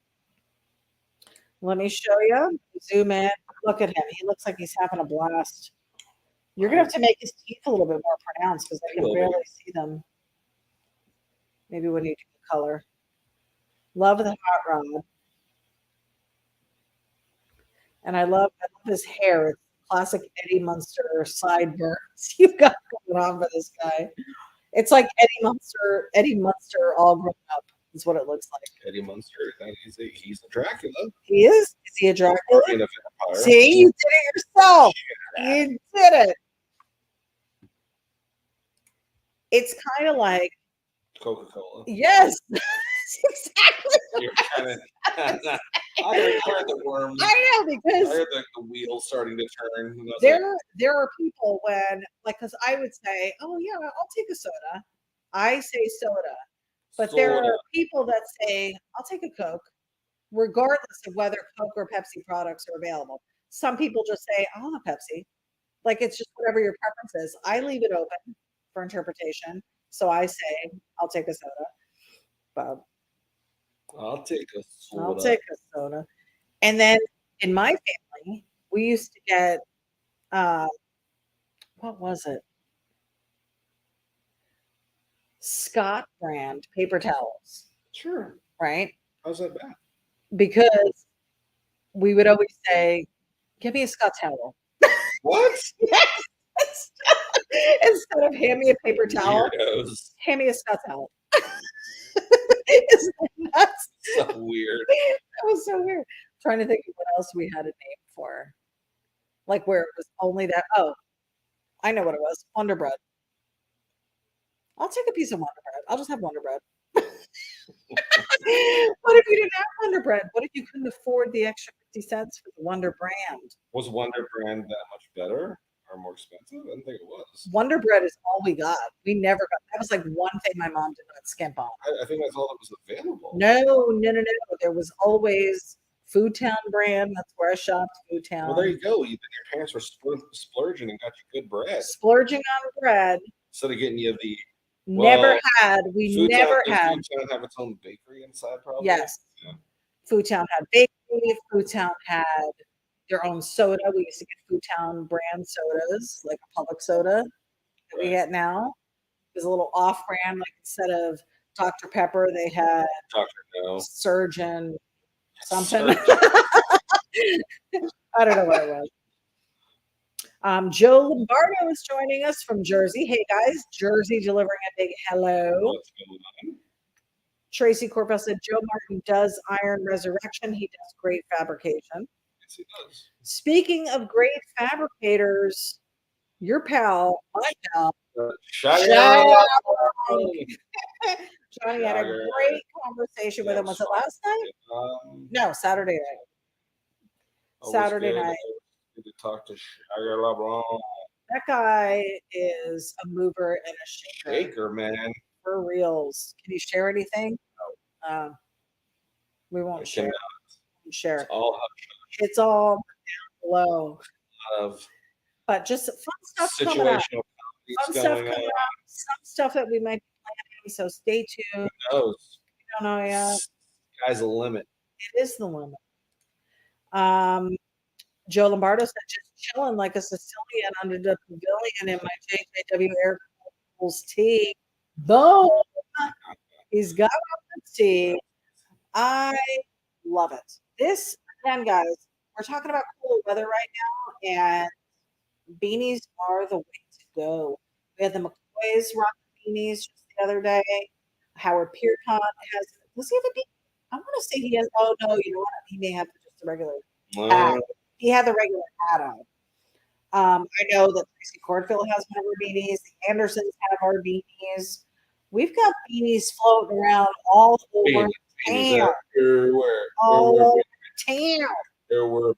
Let me show you. Zoom in. Look at him. He looks like he's having a blast. You're going to have to make his teeth a little bit more pronounced because I can barely see them. Maybe when you do the color. Love the hot rod. And I love his hair. It's classic Eddie Munster sideburns you've got going on for this guy. It's like Eddie Munster all grown up is what it looks like. Eddie Munster, he's a Dracula. He is? Is he a Dracula? A vampire. See, you did it yourself. Yeah. You did it. It's kind of like, Coca-Cola. yes, exactly. You're kind of. I heard the worms. I know, I because heard the wheels starting to turn. And I was there are people when, like, because I would say, oh yeah, I'll take a soda. I say soda, but there soda. are people that say, I'll take a Coke, regardless of whether Coke or Pepsi products are available. Some people just say, I'll have Pepsi. Like, it's just whatever your preference is. I leave it open for interpretation. So I say, I'll take a soda. But I'll take a I'll soda. take a soda. And then in my family, we used to get, what was it? Scott brand paper towels, Sure. right? How's that bad? Because we would always say, give me a Scott towel. What? Yes. Instead of hand me a paper towel, Weirdos. hand me a Scott towel. Isn't that nuts? So weird. That was so weird. Trying to think of what else we had a name for. Like where it was only that. Oh, I know what it was. Wonder Bread. I'll take a piece of Wonder Bread. I'll just have Wonder Bread. What if you didn't have Wonder Bread? What if you couldn't afford the extra 50 cents for the Wonder brand? Was Wonder Brand that much better or more expensive? I didn't think it was. Wonder Bread is all we got. We never got that was like one thing my mom did not skimp on. I think that's all that was available. No. There was always Food Town brand. That's where I shopped, Food Town. Well, there you go. Your parents were splurging and got you good bread Splurging on bread. instead of getting you the. Never had. We Food never Town, had. Food Town have its own bakery inside, probably. Yes. Yeah. Food Town had bakery. Food Town had their own soda. We used to get Food Town brand sodas, like a public soda that we get now. It was a little off brand, like instead of Dr. Pepper, they had Dr. No. Surgeon something. Surgeon. I don't know what it was. Joe Lombardo is joining us from Jersey. Hey guys, Jersey delivering a big hello. What's going on? Tracy Corpel said Joe Martin does iron resurrection. He does great fabrication. Yes, he does. Speaking of great fabricators, your pal, my pal, Johnny Johnny had a great conversation with him. Was it last night? No, Saturday night. Saturday night. Good to talk to Shagger LeBron. That guy is a mover and a shaker. Shaker, man. For reals. Can you share anything? No. We won't share. Share. It's all down below. But just fun stuff coming up. Fun stuff coming up. Some stuff that we might be planning. So stay tuned. Who knows? We don't know yet. Sky's the limit. It is the limit. Joe Lombardo said, just chilling like a Sicilian under the pavilion in my JJW Air Cool's tea. Boom! He's got the tea. I love it. This, again, guys, we're talking about cooler weather right now, and beanies are the way to go. We had the McCoys rocking beanies just the other day. Howard Pierpont has, does he have a beanie? I want to say he has, oh no, you know what? He may have just a regular hat. He had the regular hat on. I know that Tracy Cordfield has one of her beanies. The Andersons have our beanies. We've got beanies floating around all over town. Everywhere. All over town. Everywhere.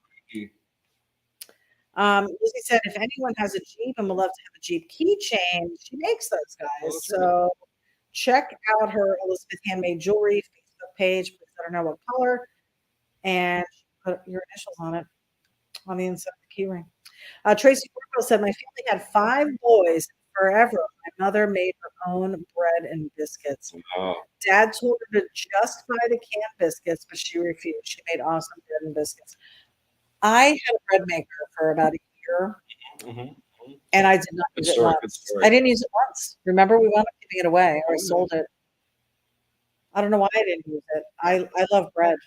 Lizzie said, if anyone has a Jeep and would love to have a Jeep keychain, she makes those guys. So check out her Elizabeth Handmade Jewelry Facebook page. Please let her know what color. And put your initials on it on the inside of the keyring. Tracy Corporal said, my family had 5 boys forever. My mother made her own bread and biscuits. Oh. Dad told her to just buy the canned biscuits, but she refused. She made awesome bread and biscuits. I had a bread maker for about a year, and I did not use it once. I didn't use it once. Remember, we wound up giving it away, or I sold it. I don't know why I didn't use it. I love bread,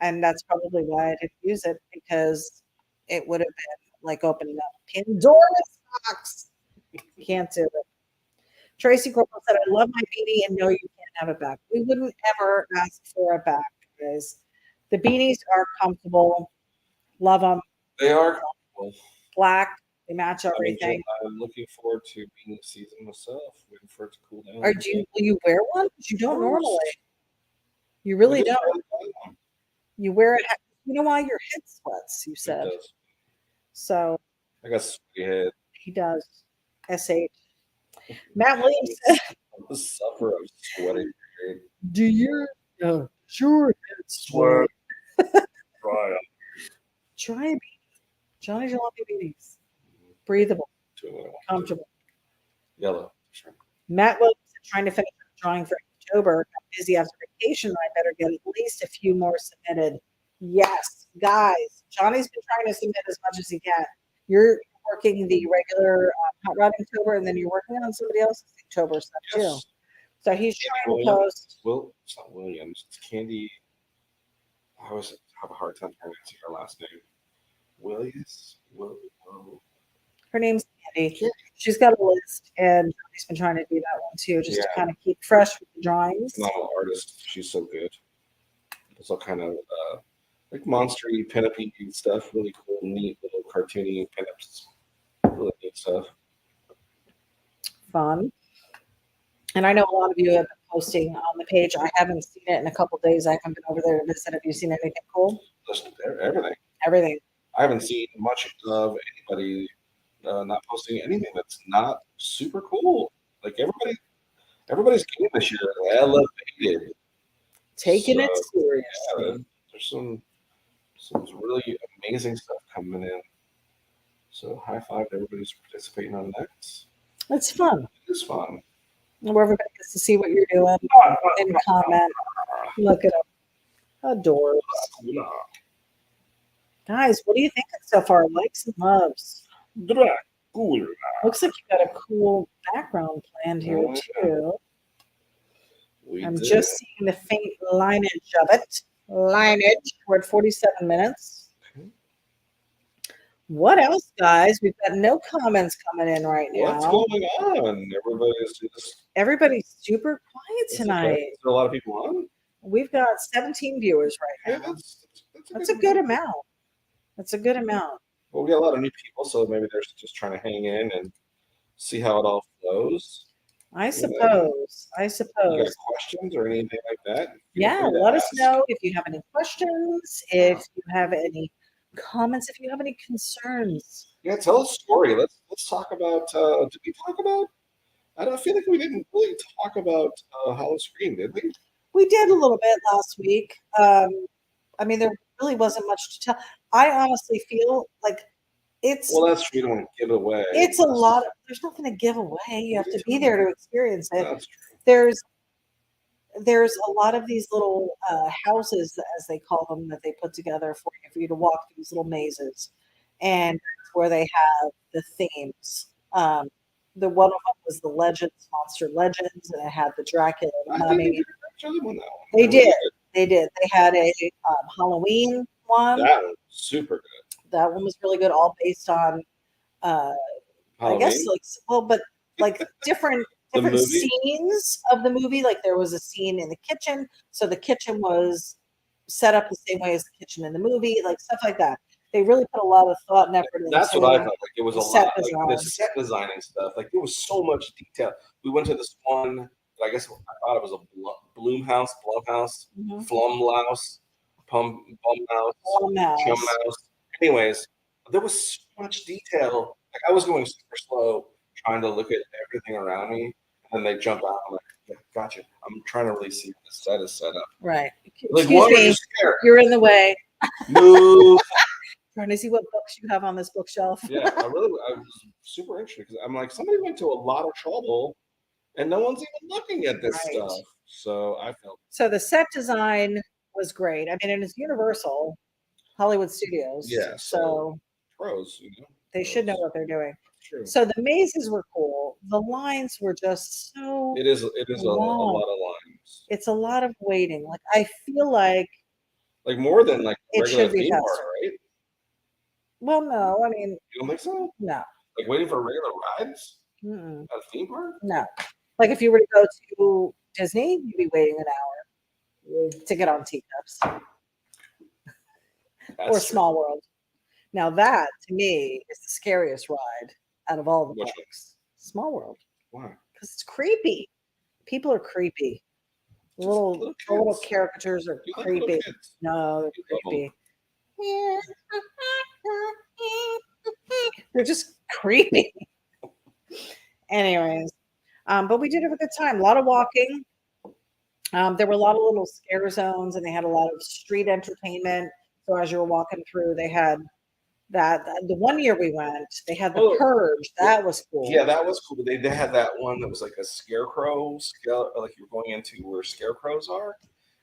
and that's probably why I didn't use it, because it would have been like opening up Pandora's box. Can't do it. Tracy Corporal said, I love my beanie, and no, you can't have it back. We wouldn't ever ask for it back, guys. The beanies are comfortable. Love them. They are comfortable. Black They match I mean, everything. I'm looking forward to being the season myself, waiting for it to cool down. Or will you wear one? Because you don't Of course. normally. You I really just don't. haven't done one. You wear it. You know why your head sweats? You It said does. so. I got sweaty head. He does. SH. Matt Williams said, I'm a sufferer of sweating. "Do you? Sure. Sweat. Dry. Try Johnny Jalopy beanies. Breathable, comfortable. Yellow. Sure. Matt Williams is trying to finish up drawing for October. I'm busy after vacation. I better get at least a few more submitted. Yes, guys. Johnny's been trying to submit as much as he can. You're working the regular Hot Rod October, and then you're working on somebody else's October stuff too. Yes. So he's trying to Williams. post. Well, it's not Williams. It's Candy. I always have a hard time pronouncing her last name. Williams. Her name's Candy. She's got a list, and Johnny's been trying to do that one too, just to Yeah. kind of keep fresh with the drawings. Phenomenal artist. She's so good. It's all kind of like monster-y, pin-up-y stuff. Really cool, neat little cartoony pin-ups. Really neat stuff. Fun. And I know a lot of you have been posting on the page. I haven't seen it in a couple days. I haven't been over there to visit. Have you seen anything cool? Just everything. Everything. I haven't seen much of anybody not posting anything that's not super cool. Like everybody's game this year elevated. Taking it serious. Yeah, there's some really amazing stuff coming in. So high five to everybody who's participating on that. It's fun. It is fun. Where everybody gets to see what you're doing and comment. Look at them. Adorable. Guys, what do you think so far? Likes and loves. Dracula. Looks like you got a cool background planned here too. I'm just seeing the faint lineage of it. Lineage. We're at 47 minutes. Okay. What else, guys? We've got no comments coming in right now. What's going on? Everybody's super quiet tonight. Okay. Is there a lot of people on? We've got 17 viewers right now. That's a good amount. That's a good amount. Well, we got a lot of new people, so maybe they're just trying to hang in and see how it all flows. I suppose. You got questions or anything like that? Yeah, let us know if you have any questions, if you have any comments, if you have any concerns. Yeah, tell a story. Let's talk about. Did we talk about? I don't feel like we didn't really talk about Hollow Scream, did we? We did a little bit last week. I mean, there really wasn't much to tell. I honestly feel like it's. Well, that's true. You don't want to give it away. It's a lot. There's nothing to give away. You have to be there to experience it. That's true. There's a lot of these little houses, as they call them, that they put together for you to walk through these little mazes, and that's where they have the themes. The one of them was the Legends, Monster Legends, and it had the Dracula, the Mummy. They did. They did. They had a Halloween one. That was super good. That one was really good, all based on, I guess, like different scenes of the movie. Like there was a scene in the kitchen, so the kitchen was set up the same way as the kitchen in the movie, like stuff like that. They really put a lot of thought and effort into That's what I felt like. It was a lot, design. like the set designing stuff. Like there was so much detail. We went to this one. I guess I thought it was a Blumhouse, Flumhouse, Chumhouse. Anyways, there was so much detail. Like I was going super slow, trying to look at everything around me, and then they jump out. I'm like, yeah, gotcha. I'm trying to really see how the set is set up. Right. Like, Excuse me, you're in the way. Move. Trying to see what books you have on this bookshelf. Yeah, I was super interested because I'm like, somebody went to a lot of trouble, and no one's even looking at this stuff. So I felt. So the set design was great. I mean, and it's Universal, Hollywood Studios. Yeah. So pros, they should know what they're doing. True. So the mazes were cool. The lines were just so. It is a lot of lines. It's a lot of waiting. Like I feel like more than like it regular should be theme faster. park, right? Well, no, I mean. You don't think so? No. Like waiting for regular rides Mm-mm. at a theme park? No. Like if you were to go to Disney, you'd be waiting an hour to get on teacups. Or Small World. Now that to me is the scariest ride out of all the Which one? parks. Small World, Why? because it's creepy. People are creepy. Just The little kids. caricatures are You like little creepy. kids. No, they're You love 'em. creepy. They're just creepy. Anyways, but we did have a good time. A lot of walking. There were a lot of little scare zones, and they had a lot of street entertainment. So as you were walking through, they had that. The one year we went, they had the Oh, Purge. That was cool. Yeah, that was cool. But they had that one that was like a scarecrow, like you're going into where scarecrows are.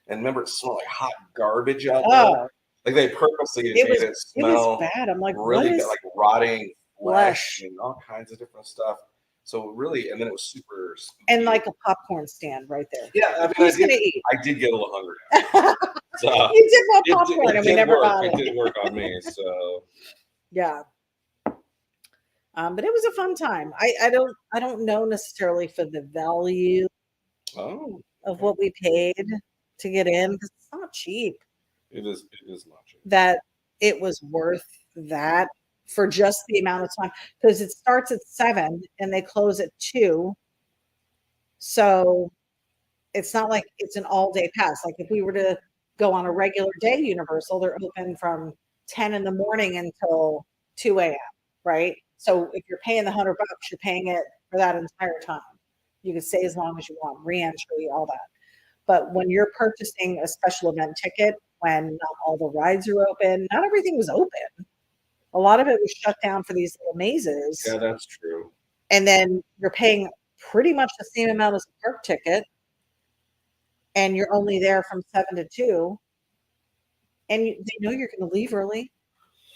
And remember, it smelled like hot garbage out there. Oh, Like they purposely it made was it smell bad. I'm like, really what bad, is like rotting flesh flesh? and all kinds of different stuff. So really, and then it was super spooky. And like a popcorn stand right there. Yeah, I mean, Who's gonna eat? I did get a little hungry. So You did want popcorn, and we did never work. got It it. did work on me. So Yeah. But it was a fun time. I don't know necessarily for the value oh, of what we paid to get in, because it's not cheap. it is not cheap. That it was worth that for just the amount of time, because it starts at 7 and they close at 2. So it's not like it's an all day pass. Like if we were to go on a regular day Universal, they're open from 10 in the morning until 2 a.m. Right? So if you're paying the $100, you're paying it for that entire time. You can stay as long as you want, re-entry, all that. But when you're purchasing a special event ticket, when not all the rides are open, not everything was open. A lot of it was shut down for these little mazes. Yeah, that's true. And then you're paying pretty much the same amount as a park ticket, and you're only there from 7 to 2, and they know you're going to leave early.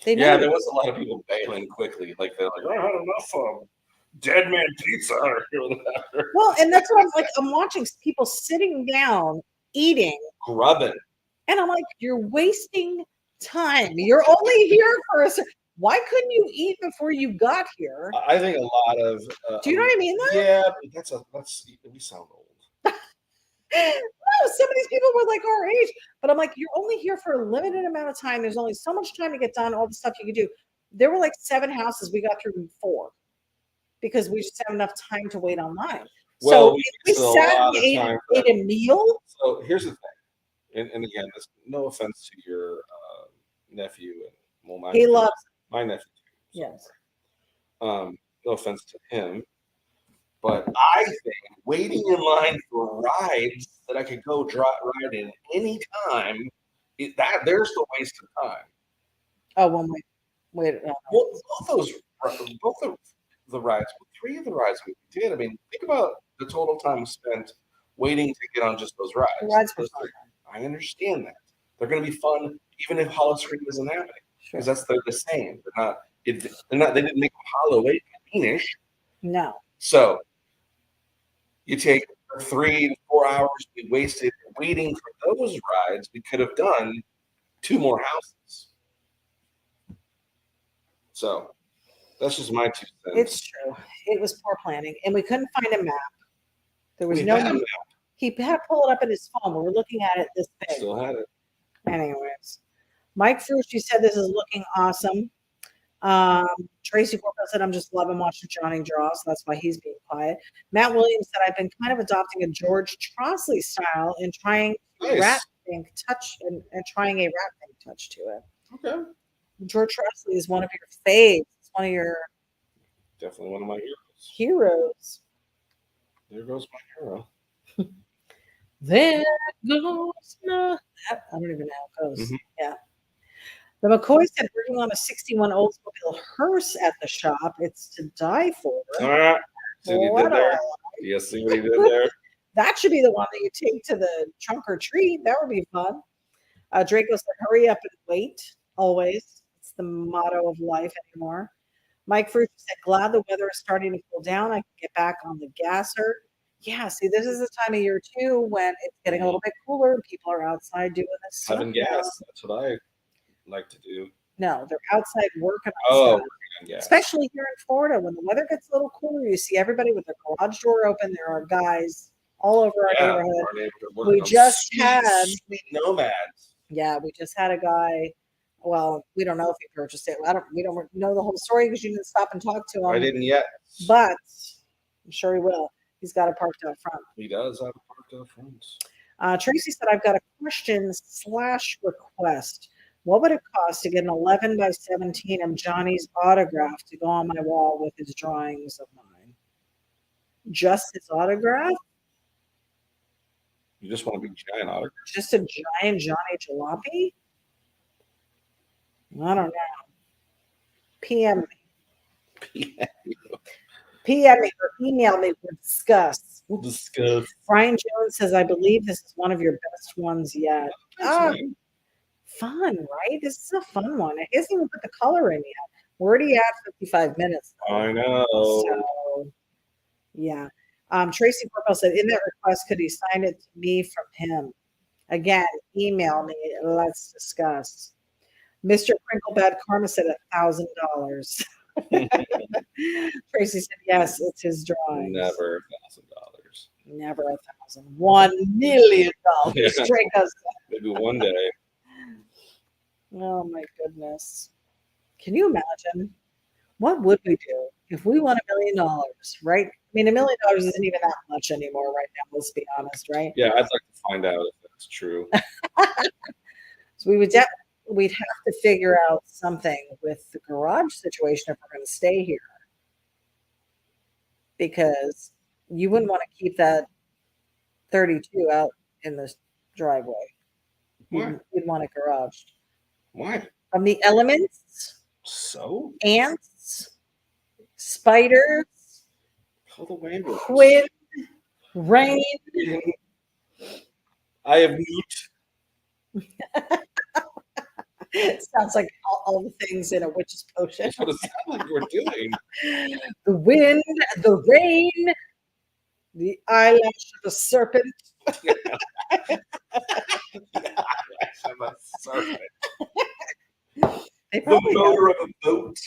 They know. Yeah, there was a lot of people bailing quickly. Like they're like, I had enough dead man pizza or whatever. Well, and that's what I'm like. I'm watching people sitting down, eating, Grubbing. and I'm like, you're wasting time. You're only here for why couldn't you eat before you got here? I think a lot of. Do you know what I mean? Though? Yeah, but we sound old. No, some of these people were like our age, but I'm like, you're only here for a limited amount of time. There's only so much time to get done, all the stuff you could do. There were like 7 houses. We got through in 4 because we just have enough time to wait online. Well, So if we sat and ate a meal. So here's the thing, and again, this, no offense to your nephew, and He loves my nephew too. So. Yes. No offense to him, but I think waiting in line for rides that I could go ride in any time, there's the waste of time. Oh, well, wait. Well, both the rides, 3 of the rides we did. I mean, think about the total time spent waiting to get on just those rides. The rides were fun. I understand that they're going to be fun, even if Hollow-Scream isn't happening, because they're the same. They're not. They didn't make Hollow 8 fiendish. No. So you take 3 to 4 hours we wasted waiting for those rides. We could have done 2 more houses. So that's just my 2 cents. It's true. It was poor planning, and we couldn't find a map. There was no map. He had to pull it up in his phone. We were looking at it this big. Still had it. Anyways, Mike Frucci said this is looking awesome. Tracy Corpo said, I'm just loving watching Johnny draw, so that's why he's being quiet. Matt Williams said, I've been kind of adopting a George Trossley style and trying rat pink touch and trying a rat pink touch to it. Okay. George Trossley is one of your faves. It's one of your definitely one of my heroes. There goes my hero. There goes my. I don't even know how it goes. Mm-hmm. Yeah. The McCoy said working on a 61 Oldsmobile hearse at the shop. It's to die for. See what he did there? You see what he did there? That should be the one that you take to the trunk or treat. That would be fun. Draco said, hurry up and wait. Always. It's the motto of life anymore. Mike Frucci said, glad the weather is starting to cool down. I can get back on the gasser. Yeah, see, this is the time of year too when it's getting a little bit cooler and people are outside doing this. Having gas. That's what I like to do. No, they're outside working on stuff. Especially here in Florida, when the weather gets a little cooler, you see everybody with their garage door open. There are guys all over our neighborhood. We just had sweet nomads. Yeah, we just had a guy Well, we don't know if he purchased it. We don't know the whole story because you didn't stop and talk to I him. didn't yet. But I'm sure he will. He's got it parked out front. He does have a parked out front. Tracy said, I've got a question/request. What would it cost to get an 11 by 17 of Johnny's autograph to go on my wall with his drawings of mine? Just his autograph? You just want to be giant autograph? Just a giant Johnny Jalopy? I don't know. PM me. PM me or email me. We'll discuss. We'll discuss. Brian Jones says, I believe this is one of your best ones yet. Fun, right? This is a fun one. It hasn't even put the color in yet. We're already at 55 minutes. I know. So, yeah. Tracy Corpel said, in that request, could he sign it to me from him? Again, email me. Let's discuss. Mr. Crinklebad Karma said $1,000. Tracy said, yes, it's his drawing. Never $1,000. Never $1,000. $1 million. Yeah. Drake us. Maybe one day. Oh my goodness. Can you imagine? What would we do if we won $1 million, right? I mean, $1 million isn't even that much anymore right now, let's be honest, right? Yeah, I'd like to find out if that's true. So we'd have to figure out something with the garage situation if we're going to stay here. Because you wouldn't want to keep that 32 out in the driveway. Why? You'd want it garaged. Why? From the elements, So? ants, spiders, Call the ambulance. wind, rain. I have newt. Sounds like all the things in a witch's potion. That's what it sounded like you were doing. The wind, the rain, the eyelash of the serpent. I'm a serpent. They The probably know. motor of a boat.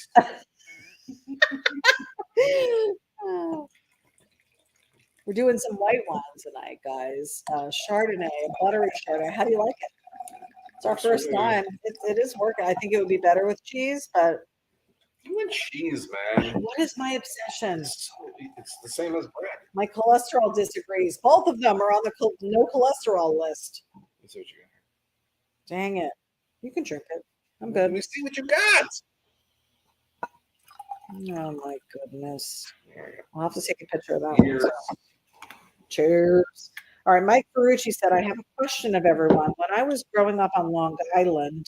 We're doing some white wine tonight, guys. Chardonnay, buttery Chardonnay. How do you like it? It's our first time. It is working. I think it would be better with cheese, but You and cheese, man. what is my obsession? It's the same as bread. My cholesterol disagrees. Both of them are on the no cholesterol list. Let's see what you got. Dang it. You can drink it. I'm Let good. me see what you got. Oh my goodness. There you I'll have to take a picture of that go. one. Cheers. Cheers. All right, Mike Ferrucci said, I have a question of everyone. When I was growing up on Long Island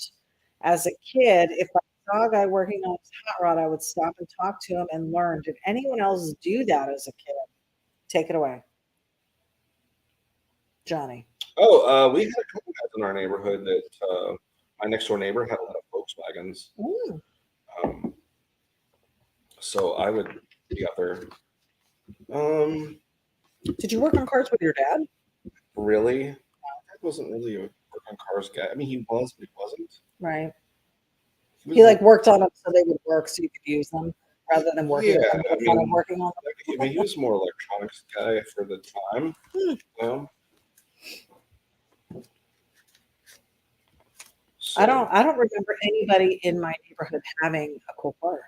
as a kid, if I saw a guy working on his hot rod, I would stop and talk to him and learn. Did anyone else do that as a kid? Take it away. Johnny. Oh, we had a couple guys in our neighborhood that my next door neighbor had a lot of Volkswagens. Ooh. So I would be out there. Did you work on cars with your dad? Really? Dad wasn't really a work on cars guy. I mean, he was, but he wasn't. Right. was He like worked on them so they would work so you could use them rather than working, Yeah, on, I them, mean- working on them. I mean, he was more electronics guy for the time. You know? So, I don't remember anybody in my neighborhood having a cool car.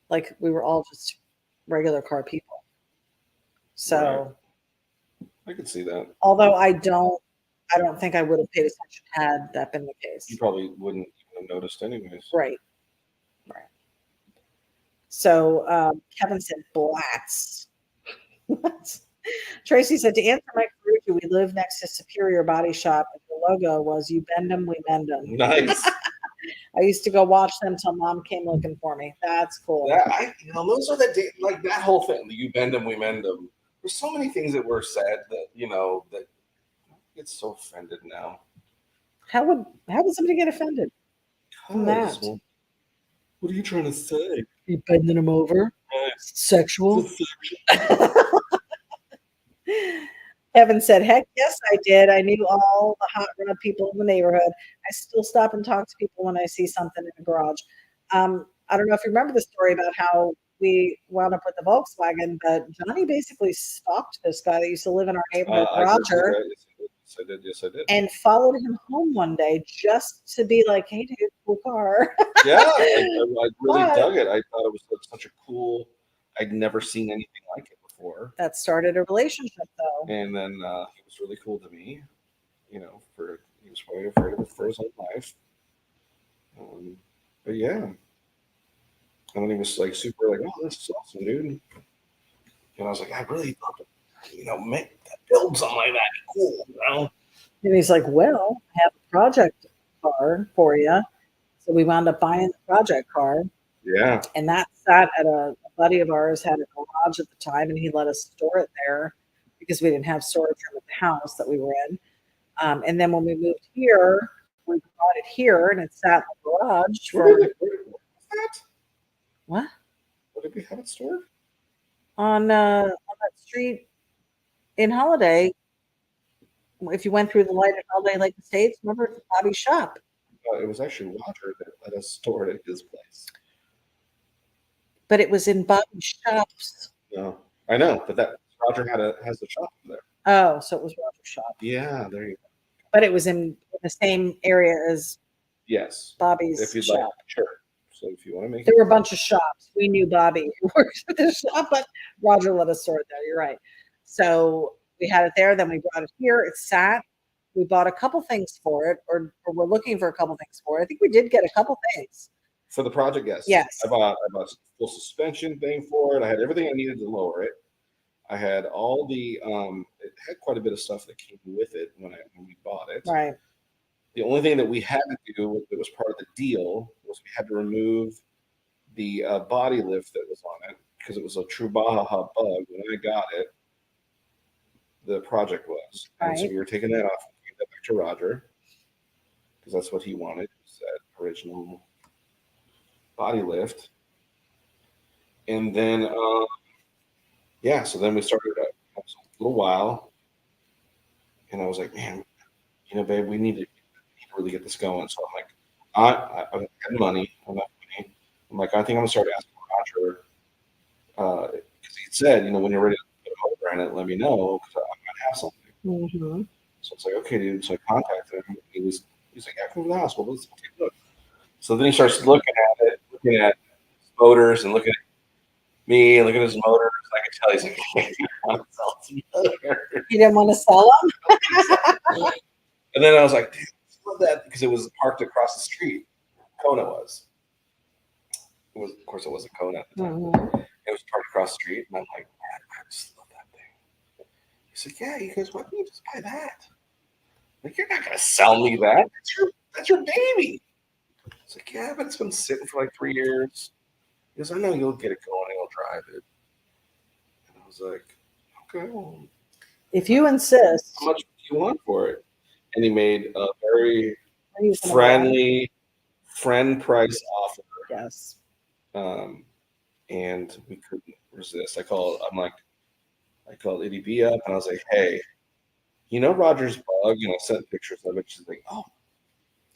Like we were all just regular car people. So I could see that. although I don't think I would have paid attention had that been the case. You probably wouldn't even have noticed anyways. Right. Right. So Kevin said blats. Tracy said, to answer Mike Ferrucci, we live next to Superior Body Shop, and the logo was "You bend 'em, we mend 'em." Nice. I used to go watch them till Mom came looking for me. That's cool. Those are like that whole thing. You bend them, we mend them. There's so many things that were said that that I get so offended now. How would somebody get offended from that? Well, what are you trying to say? You bending them over? Sexual? Evan said, heck yes, I did. I knew all the hot rod people in the neighborhood. I still stop and talk to people when I see something in the garage. I don't know if you remember the story about how we wound up with the Volkswagen, but Johnny basically stalked this guy that used to live in our neighborhood, Roger. Yes, I did. Yes, I did. and followed him home one day just to be like, "Hey, dude, cool car." Yeah, I really But dug it. I thought it was such a cool. I'd never seen anything like it before. that started a relationship, though. And then he was really cool to me. You know, he was probably afraid of it for his whole life. But yeah, and then he was like super like, "Oh, this is awesome, dude." And I was like, "I really love it. Make that build something like that. Cool, you know." And he's like, "Well, I have a project car for you." So we wound up buying the project car, Yeah. and that sat at a buddy of ours had a garage at the time, and he let us store it there because we didn't have storage room at the house that we were in. And then when we moved here, we brought it here, and it sat in the garage Where for did what's that? what Where did we have it stored? on that street in Holiday. If you went through the light at Holiday Lake Estates, remember Bobby's shop? It was actually Roger that let us store it at his place. But it was in Bobby's shops. No, I know, but that Roger has a shop there. Oh, so it was Roger's shop. Yeah, there you go. But it was in the same area as Yes, Bobby's if you'd shop. like, sure. So if you want to make There were a bunch of shops. We knew Bobby who works at the shop, but Roger let us store it there. You're right. So we had it there. Then we brought it here. It sat. We bought a couple things for it, or we're looking for a couple things for it. I think we did get a couple things. for the project, yes. Yes. I bought a full suspension thing for it. I had everything I needed to lower it. I had all the it had quite a bit of stuff that came with it when we bought it. Right. The only thing that we had to do that was part of the deal was we had to remove the body lift that was on it because it was a true Muah-ha-ha-ha bug. When I got it, the project was. And so Right. we were taking that off and gave that back to Roger because that's what he wanted, was that original body lift. And then, yeah, so then we started a little while. And I was like, man, babe, we need to really get this going. So I'm like, I had money, enough money. I'm like, I think I'm gonna start asking Roger because he said, when you're ready to put a motor in it, let me know because I might have something. Mm-hmm. So it's like, okay, dude. So I contacted him. He's like, yeah, come to the house. Well, let's take a look. So then he starts looking at it, looking at motors and looking at me and looking at his motors. I can tell he's like, I want to sell some motors. You didn't want to sell them? And then I was like, damn, I love that because it was parked across the street. Kona was. Of course, it wasn't Kona at the time. Mm-hmm. It was parked across the street, and I'm like, man, I just love that thing. He's like, yeah. He goes, why don't you just buy that? I'm like, you're not gonna sell me that. That's your baby. It's like, yeah, but it's been sitting for like 3 years. He goes, I know you'll get it going and you'll drive it. And I was like, okay, well, If you insist. how much do you want for it? And he made a very Reasonable. friendly friend price offer. Yes. And we couldn't resist. I called ity-B up and I was like, hey, Roger's bug? I sent pictures of it. She's like, oh,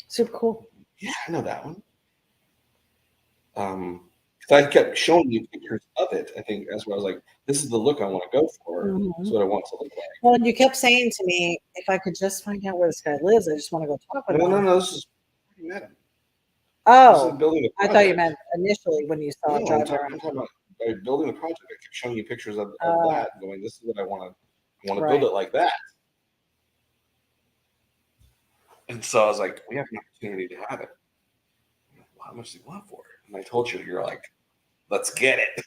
Super cool. yeah, I know that one. Because I kept showing you pictures of it. I think that's where I was like, this is the look I want to go for. Mm-hmm. That's what I want to look like. Well, and you kept saying to me, if I could just find out where this guy lives, I just want to go talk with him. No. This is you met him. Oh, This is building the I project. thought you meant initially when you saw it No, I'm driving around. talking about building the project. I kept showing you pictures of that, going, this is what I want to Right. build it like that. And so I was like, we have an opportunity to have it. Well, how much do you want for it? And I told you, you're like, let's get it.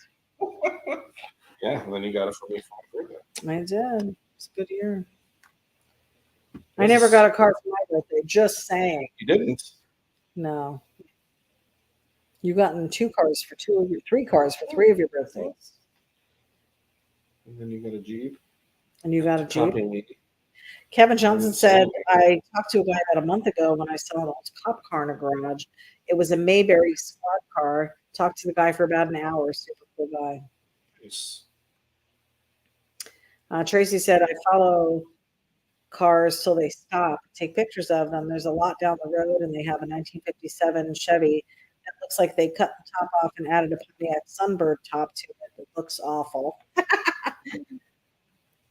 Yeah, and then you got it for me for my birthday. I did. It's a good year. I never got a car for my birthday. Just saying. You didn't? No. You gotten 3 cars for 3 of your birthdays. And then you got a Jeep. And you got a Jeep. Topping me. Kevin Johnson said, I talked to a guy about a month ago when I saw an old cop car in a garage. It was a Mayberry squad car. Talked to the guy for about an hour. Super cool guy. Nice. Tracy said, I follow cars till they stop, take pictures of them. There's a lot down the road, and they have a 1957 Chevy that looks like they cut the top off and added a Pontiac Sunbird top to it. It looks awful.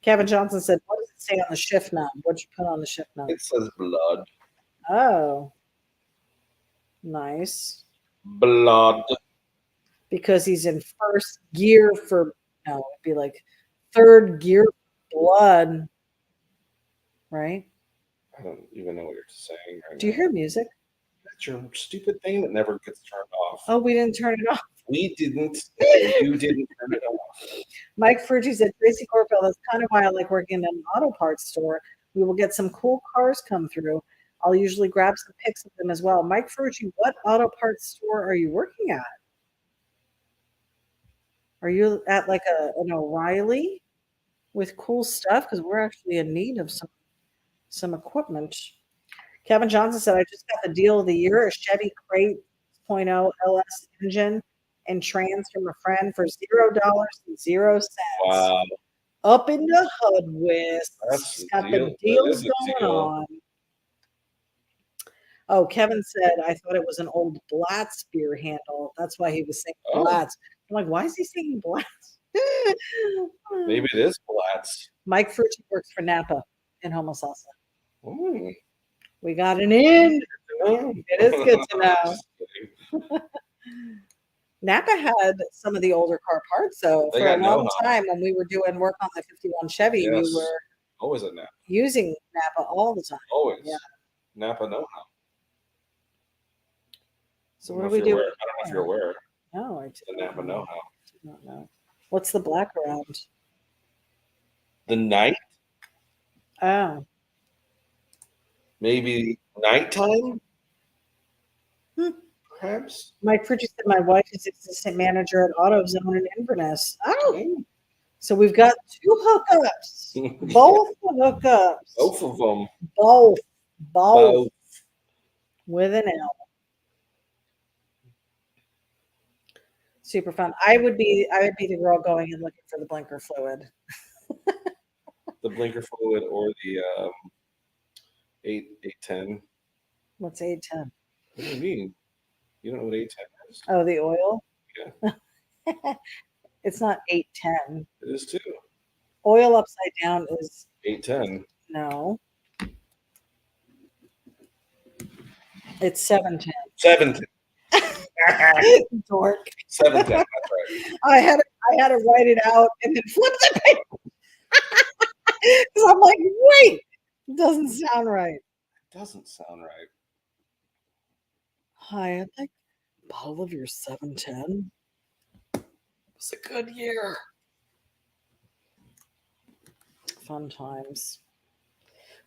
Kevin Johnson said, what does it say on the shift knob? What'd you put on the shift knob? It says blood. Oh, nice. Blood. Because he's in first gear for, no, it'd be like third gear for blood. Right? I don't even know what you're saying right Do you now. hear music? That's your stupid thing that never gets turned off. Oh, we didn't turn it off. We didn't. You didn't turn it off. Mike Ferrucci said, Tracy Corfield, that's kind of why I like working in an auto parts store. We will get some cool cars come through. I'll usually grab some pics of them as well. Mike Ferrucci, what auto parts store are you working at? Are you at like an O'Reilly with cool stuff? Because we're actually in need of some equipment. Kevin Johnson said, I just got the deal of the year, a Chevy Crate 6.0 LS engine and trans from a friend for $0.00. Wow. Up in the HUD West. That's Got a deal. the deals That is a going deal. on. Oh, Kevin said, I thought it was an old Blatz beer handle. That's why he was saying Oh. Blatz. I'm like, why is he saying Blatz? Maybe it is Blatz. Mike Frucci works for Napa in Homosassa. Mm. We got an in. It is good to know. Just kidding. Napa had some of the older car parts, though. They For a got long know-how. time when we were doing work on the 51 Chevy, Yes. we were Always a Napa. using Napa all the time. Always. Yeah. Napa know-how. So I what don't do we know if do? you're aware. I don't know if you're aware. No, I did The Napa know-how. not know. What's the black around? The night? Oh, Maybe nighttime? Hmm. Perhaps? Mike Frucci said my wife is assistant manager at AutoZone in Inverness. Oh, Mm. so we've got two hookups. Both the hookups. Both of them. Both. Both. With an L. Super fun. I would be the girl going and looking for the blinker fluid. The blinker fluid or the 810. What's 810? What do you mean? You don't know what 810 is? Oh, the oil? Yeah. It's not 810. It is too. Oil upside down is 810. no. It's 710. 710. Dork. 710. That's right. I had to write it out and then flip the paper. Because I'm like, wait, it doesn't sound right. It doesn't sound right. Hi, I'd like a bottle of your 710. It was a good year. Fun times.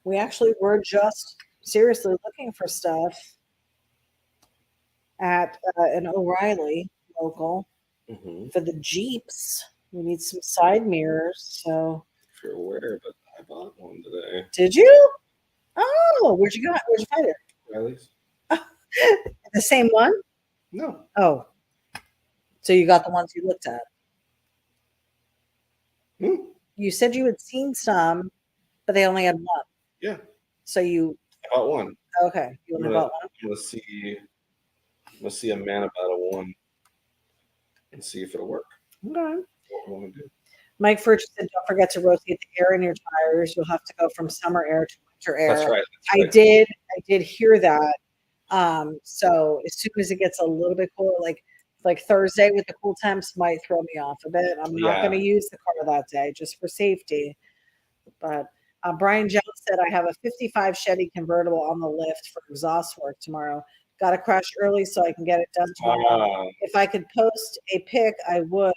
We actually were just seriously looking for stuff at an O'Reilly local Mm-hmm. for the Jeeps. We need some side mirrors. So, If you're aware, but I bought one today. did you? Oh, where'd you find it? Riley's? The same one? No. Oh, so you got the ones you looked at. Hmm. You said you had seen some, but they only had one. Yeah. So you I bought one. okay? You only I'm bought one. gonna see a man about a one and see if it'll work. Okay. What I want to do. Mike Furch said, "Don't forget to rotate the air in your tires. You'll have to go from summer air to winter air." That's right. I did hear that. So as soon as it gets a little bit cooler, like Thursday with the cool temps, might throw me off a bit. I'm not Yeah. going to use the car that day just for safety. But Brian Jones said, "I have a '55 Chevy convertible on the lift for exhaust work tomorrow. Got to crash early so I can get it done tomorrow. If I could post a pic, I would.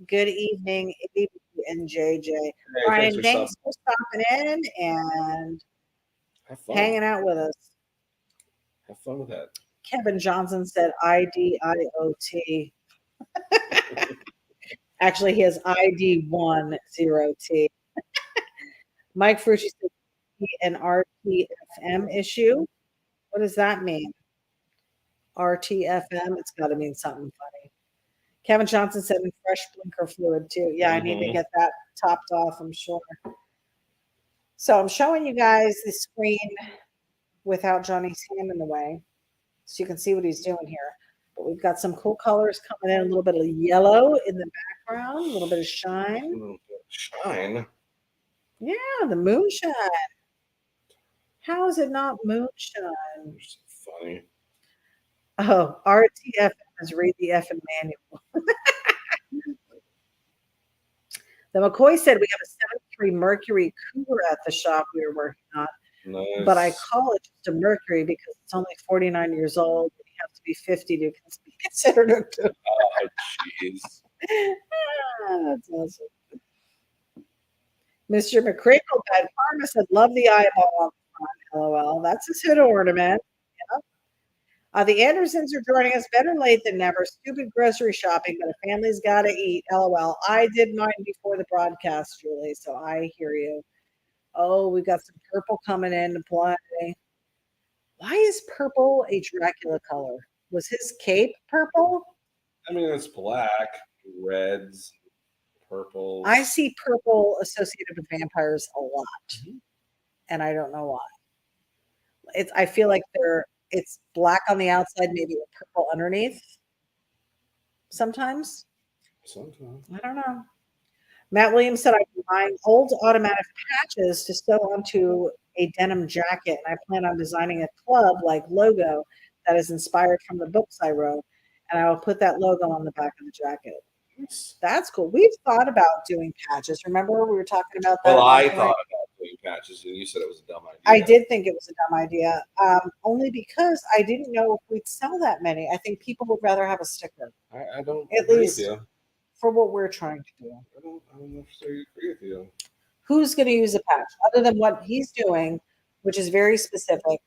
Good evening, AB and JJ." Hey, Brian, thanks thanks for stopping in and Have fun. hanging out with us. Have fun with that. Kevin Johnson said IDIOT. Actually, he has ID10T. Mike Frucci said an RTFM issue. What does that mean? RTFM? It's got to mean something funny. Kevin Johnson said fresh blinker fluid too. Yeah, I need to get that topped off, I'm sure. So I'm showing you guys the screen without Johnny's hand in the way, so you can see what he's doing here. But we've got some cool colors coming in, a little bit of yellow in the background, a little bit of shine. A little bit of shine. Yeah, the moonshine. How is it not moonshine? It's funny. Oh, RTF is read the effing manual. The McCoy said we have a 73 Mercury Cougar at the shop we were working on, but I Nice. call it just a Mercury because it's only 49 years old. And you have to be 50 to be considered a cougar. Oh, jeez. That's awesome. Mr. McCrackle Bad Karma said, love the eyeball on the front. LOL. That's his hood ornament. Yep. The Andersons are joining us better late than never. Stupid grocery shopping, but a family's got to eat. LOL. I did mine before the broadcast, Julie, so I hear you. Oh, we got some purple coming in to play. Why is purple a Dracula color? Was his cape purple? I mean, it's black, reds, purples. I see purple associated with vampires a lot, and I don't know why. I feel like it's black on the outside, maybe a purple underneath. Sometimes. Sometimes. I don't know. Matt Williams said, I'm buying old automatic patches to sew onto a denim jacket, and I plan on designing a club-like logo that is inspired from the books I wrote, and I will put that logo on the back of the jacket. That's cool. We've thought about doing patches. Remember, we were talking about that. Well, I thought about doing patches, and you said it was a dumb idea. I did think it was a dumb idea, only because I didn't know if we'd sell that many. I think people would rather have a sticker. I don't At agree least with you. for what we're trying to do. I don't necessarily agree with you. Who's going to use a patch other than what he's doing, which is very specific?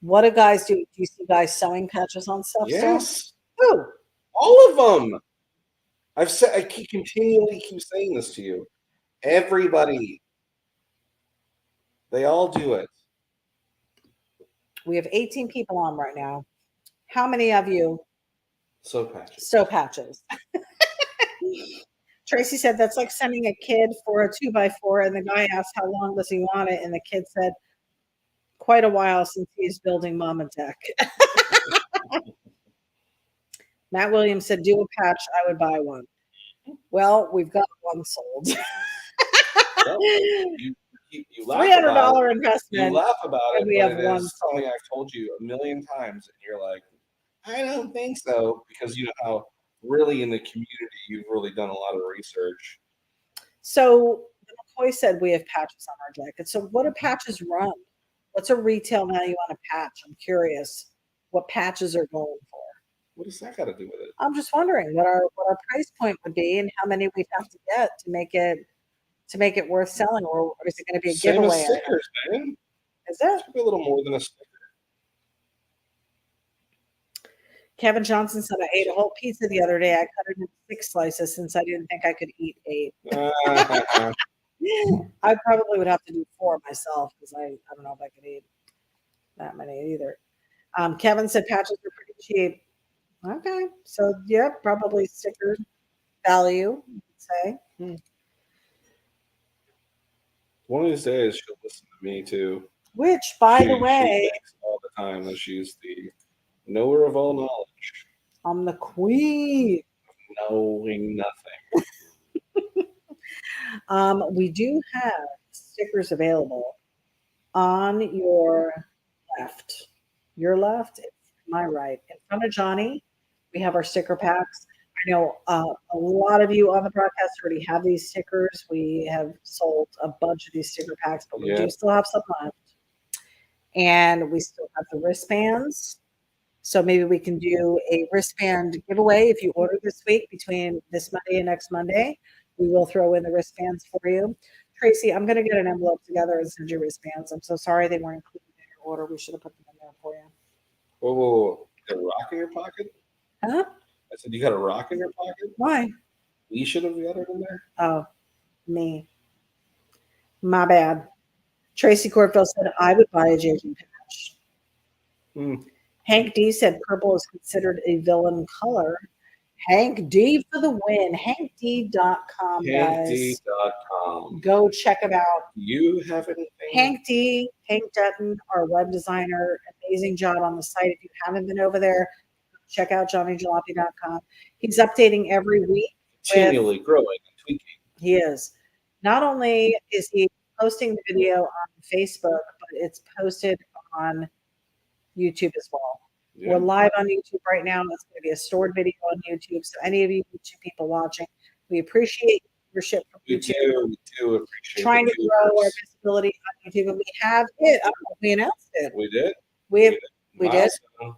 What do guys do? Do you see guys sewing patches on stuff? Yes. Who? All of them. I continually keep saying this to you. Everybody. They all do it. We have 18 people on right now. How many of you sew patches? Sew patches. Tracy said that's like sending a kid for a 2x4, and the guy asked how long does he want it, and the kid said quite a while since he's building Mama Deck. Matt Williams said, do a patch, I would buy one. Well, we've got one sold. Well, you laugh $300 investment. You laugh about it, and we but have it one is something I've told you a million times, and you're like, I don't think so, because you know how really in the community you've really done a lot of research. So McCoy said we have patches on our jacket. So what do patches run? What's a retail value on a patch? I'm curious what patches are going for. What does that got to do with it? I'm just wondering what our price point would be and how many we'd have to get to make it worth selling, or is it going to be a Same giveaway? as stickers, man. Is it? It's a little more than a sticker. Kevin Johnson said, I ate a whole pizza the other day. I cut it into 6 slices since I didn't think I could eat 8. I probably would have to do 4 myself because I don't know if I could eat that many either. Kevin said patches are pretty cheap. Okay. So, yeah, probably sticker value, you could say. One of these days, she'll listen to me too. Which, by the way, she thinks all the time that she's the knower of all knowledge. I'm the queen. Knowing nothing. We do have stickers available on your left. Your left, my right. In front of Johnny, we have our sticker packs. I know a lot of you on the broadcast already have these stickers. We have sold a bunch of these sticker packs, but we do still have some left. And we still have the wristbands. So maybe we can do a wristband giveaway if you order this week between this Monday and next Monday. We will throw in the wristbands for you. Tracy, I'm going to get an envelope together and send you wristbands. I'm so sorry they weren't included in your order. We should have put them in there for you. Whoa. You got a rock in your pocket? Huh? I said, you got a rock in your pocket? Why? We should have got it in there. Oh, me. My bad. Tracy Corfield said, I would buy a JJ patch. Hank D said purple is considered a villain color. Hank D for the win. HankD.com, guys. HankD.com. Go check him out. You have anything? Hank D, Hank Dutton, our web designer. Amazing job on the site. If you haven't been over there, check out JohnnyJalopy.com. He's updating every week. Continually growing and tweaking. He is. Not only is he posting the video on Facebook, but it's posted on YouTube as well. Yeah. We're live on YouTube right now. It's going to be a stored video on YouTube. So any of you YouTube people watching, we appreciate your ship from YouTube. We do appreciate Trying the to grow our viewers. visibility on YouTube, and we have it. I don't know if we announced it. We did. We did. Milestone.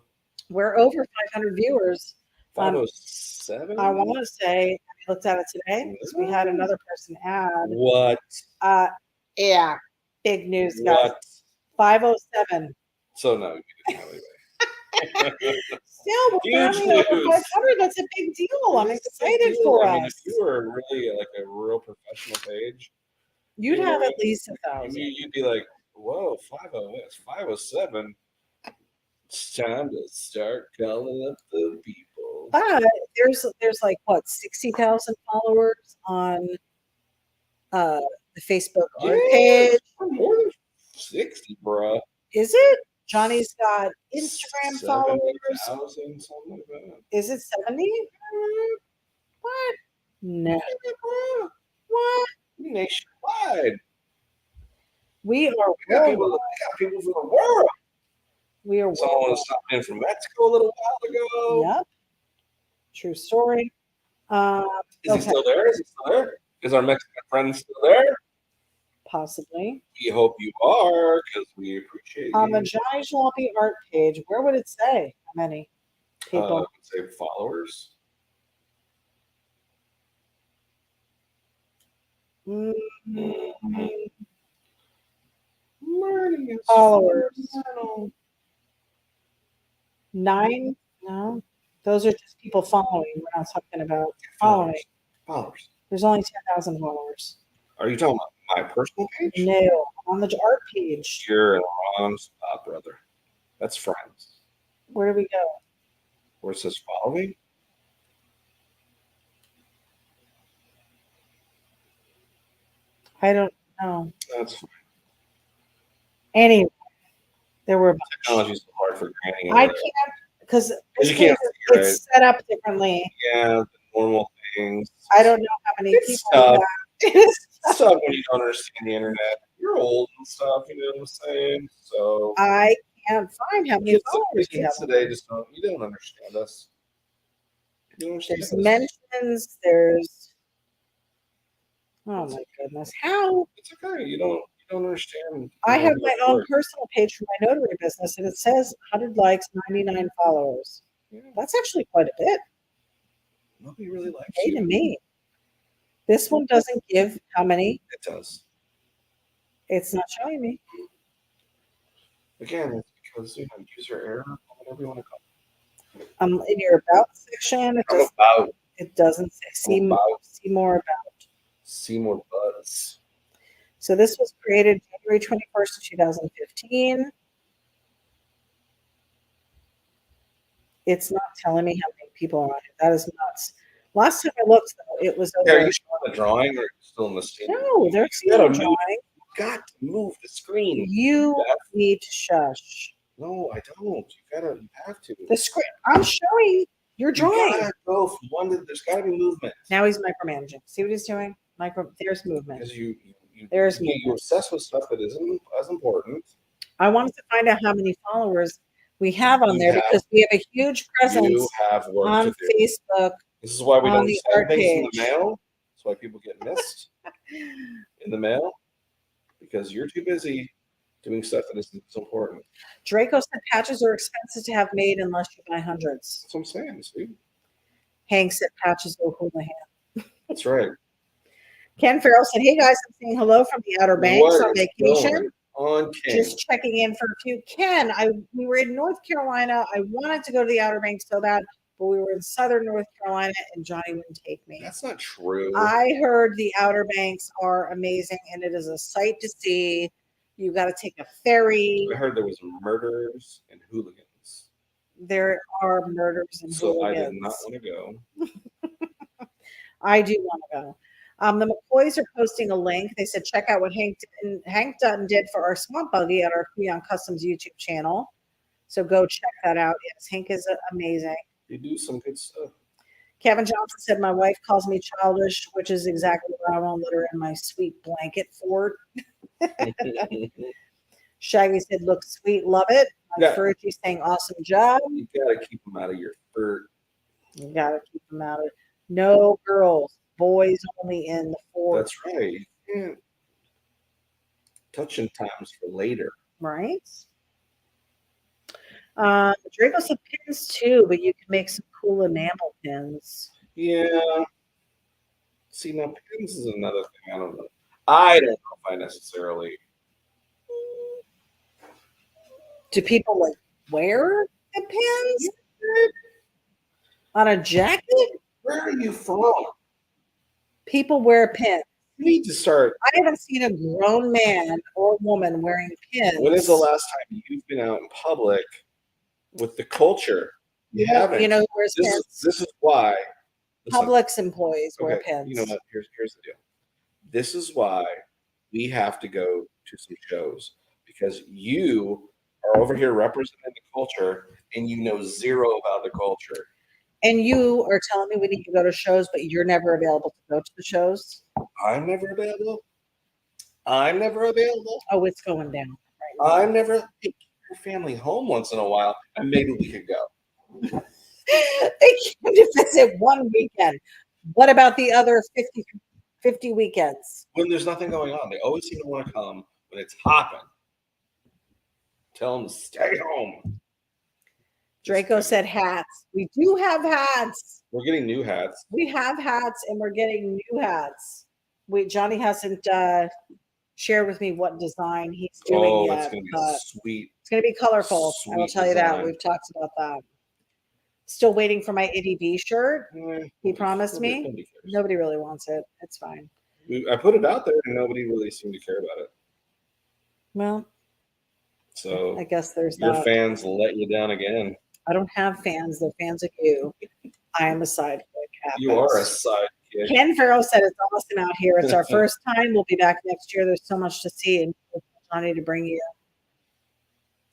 We're over 500 viewers. 507. I want to say I looked at it today because we had another person add. What? Yeah, big news, guys. What? 507. So no, you didn't know anyway. Still, we're Huge finally over news. 500. That's a big deal. I'm It's a excited big deal. for I mean, us. if you were really like a real professional page, You'd you have know, at least 1,000. you'd be like, whoa, 507. It's time to start calling up the people. But there's like what 60,000 followers on the Facebook art page. More than 60, bruh. Is it? Johnny's got Instagram followers. 70,000, something like that. Is it 70? What? No. What? Nationwide. We are We got people from the world. We are Someone was stopped in from Mexico a little while ago. Yep. True story. Is he still there? Is he still there? Is our Mexican friend still there? Possibly. We hope you are, because we appreciate On you. the Johnny Jalopy art page, where would it say how many people? Say followers. Followers. 9? No. Those are just people following. We're not talking about following. Followers. There's only 10,000 followers. Are you talking about my personal page? No, on the art page. You're in the wrong spot, brother. That's friends. Where do we go? Where it says follow me? I don't know. That's fine. Anyway, there were a bunch. Technology's so hard for granting. I can't because you can't see, right? it's set up differently. Yeah, the normal things. I don't know how many It's people. tough. It's It's tough when you don't understand the internet. You're old and stuff, you know what I'm saying? So I can't find how many kids, followers you have. today just don't understand us. You don't understand There's us. mentions. There's. Oh my goodness! How It's okay. You don't understand. I have the my own word. personal page for my notary business, and it says 100 likes, 99 followers. Yeah, That's actually quite a bit. nobody really likes Hey to you. me. This one doesn't give how many. It does. It's not showing me. Again, it's because user error, whatever you want to call it. In your about section, it doesn't say. See more about. See more buzz. So this was created January 21st of 2015. It's not telling me how many people are on it. That is nuts. Last time I looked, though, it was Yeah, are over. you showing the drawing or are you still in the scene? No, they're You gotta seeing move- drawing. You got to move the screen. You Beth. need to shush. No, I don't. You have to. The screen. I'm showing. You're You drawing. gotta go from one to, there's gotta be movement. Now he's micromanaging. See what he's doing? There's movement. Because you There's you obsess with stuff that isn't as important. I wanted to find out how many followers we have on You there have- because we have a huge You presence have work on to do. Facebook. This is why we on don't the send art things in the page. mail. That's why people get missed in the mail. Because you're too busy doing stuff that isn't so important. Draco said patches are expensive to have made unless you buy hundreds. That's what I'm saying, see? Hank said patches will hold the hand. That's right. Ken Farrell said, "Hey guys, I'm saying hello from the Outer Banks What on is vacation. going on, King? Just checking in for a few." Ken, we were in North Carolina. I wanted to go to the Outer Banks so bad, but we were in Southern North Carolina, and Johnny wouldn't take me. That's not true. I heard the Outer Banks are amazing, and it is a sight to see. You got to take a ferry. I heard there was murders and hooligans. There are murders and So I hooligans. did not want to go. I do want to go. The McCoys are posting a link. They said, check out what Hank Dutton did for our Swamp Buggy on our Cruisin Customs YouTube channel. So go check that out. Yes, Hank is amazing. You do some good stuff. Kevin Johnson said, my wife calls me childish, which is exactly what I want to let her in my sweet blanket fort. Shaggy said, looks sweet, love it. Yeah. Fergie saying, awesome job. You gotta keep them out of your fur. You gotta keep them out of no girls, boys only in the fort. That's right. You can't touching times for later. Right? Draco said pins too, but you can make some cool enamel pins. Yeah. See, now pins is another thing. I don't know. I don't know if I necessarily. Do people like wear the pins on a jacket? Where are you from? People wear pins. You need to start. I haven't seen a grown man or woman wearing pins. When is the last time you've been out in public with the culture? You haven't. You know who wears This pins? is why. Listen, Publix employees wear pins. You know what? Here's the deal. This is why we have to go to some shows, because you are over here representing the culture and you know zero about the culture. And you are telling me we need to go to shows, but you're never available to go to the shows? I'm never available. I'm never available. Oh, it's going down. I'm never. Take your family home once in a while, and maybe we could go. They came to visit one weekend. What about the other 50 weekends? When there's nothing going on, they always seem to want to come when it's hopping. Tell them to stay home. Draco said hats. We do have hats. We're getting new hats. We have hats, and we're getting new hats. Johnny hasn't shared with me what design he's doing yet. It's going to be sweet. It's going to be colorful. I will tell you that. We've talked about that. Still waiting for my ity-B shirt. He promised me. Nobody really wants it. It's fine. I put it out there, and nobody really seemed to care about it. Well, so I guess there's your fans let you down again. I don't have fans. They're fans of you. I am a sidekick. You are a sidekick. Ken Farrell said it's awesome out here. It's our first time. We'll be back next year. There's so much to see, and Johnny to bring you.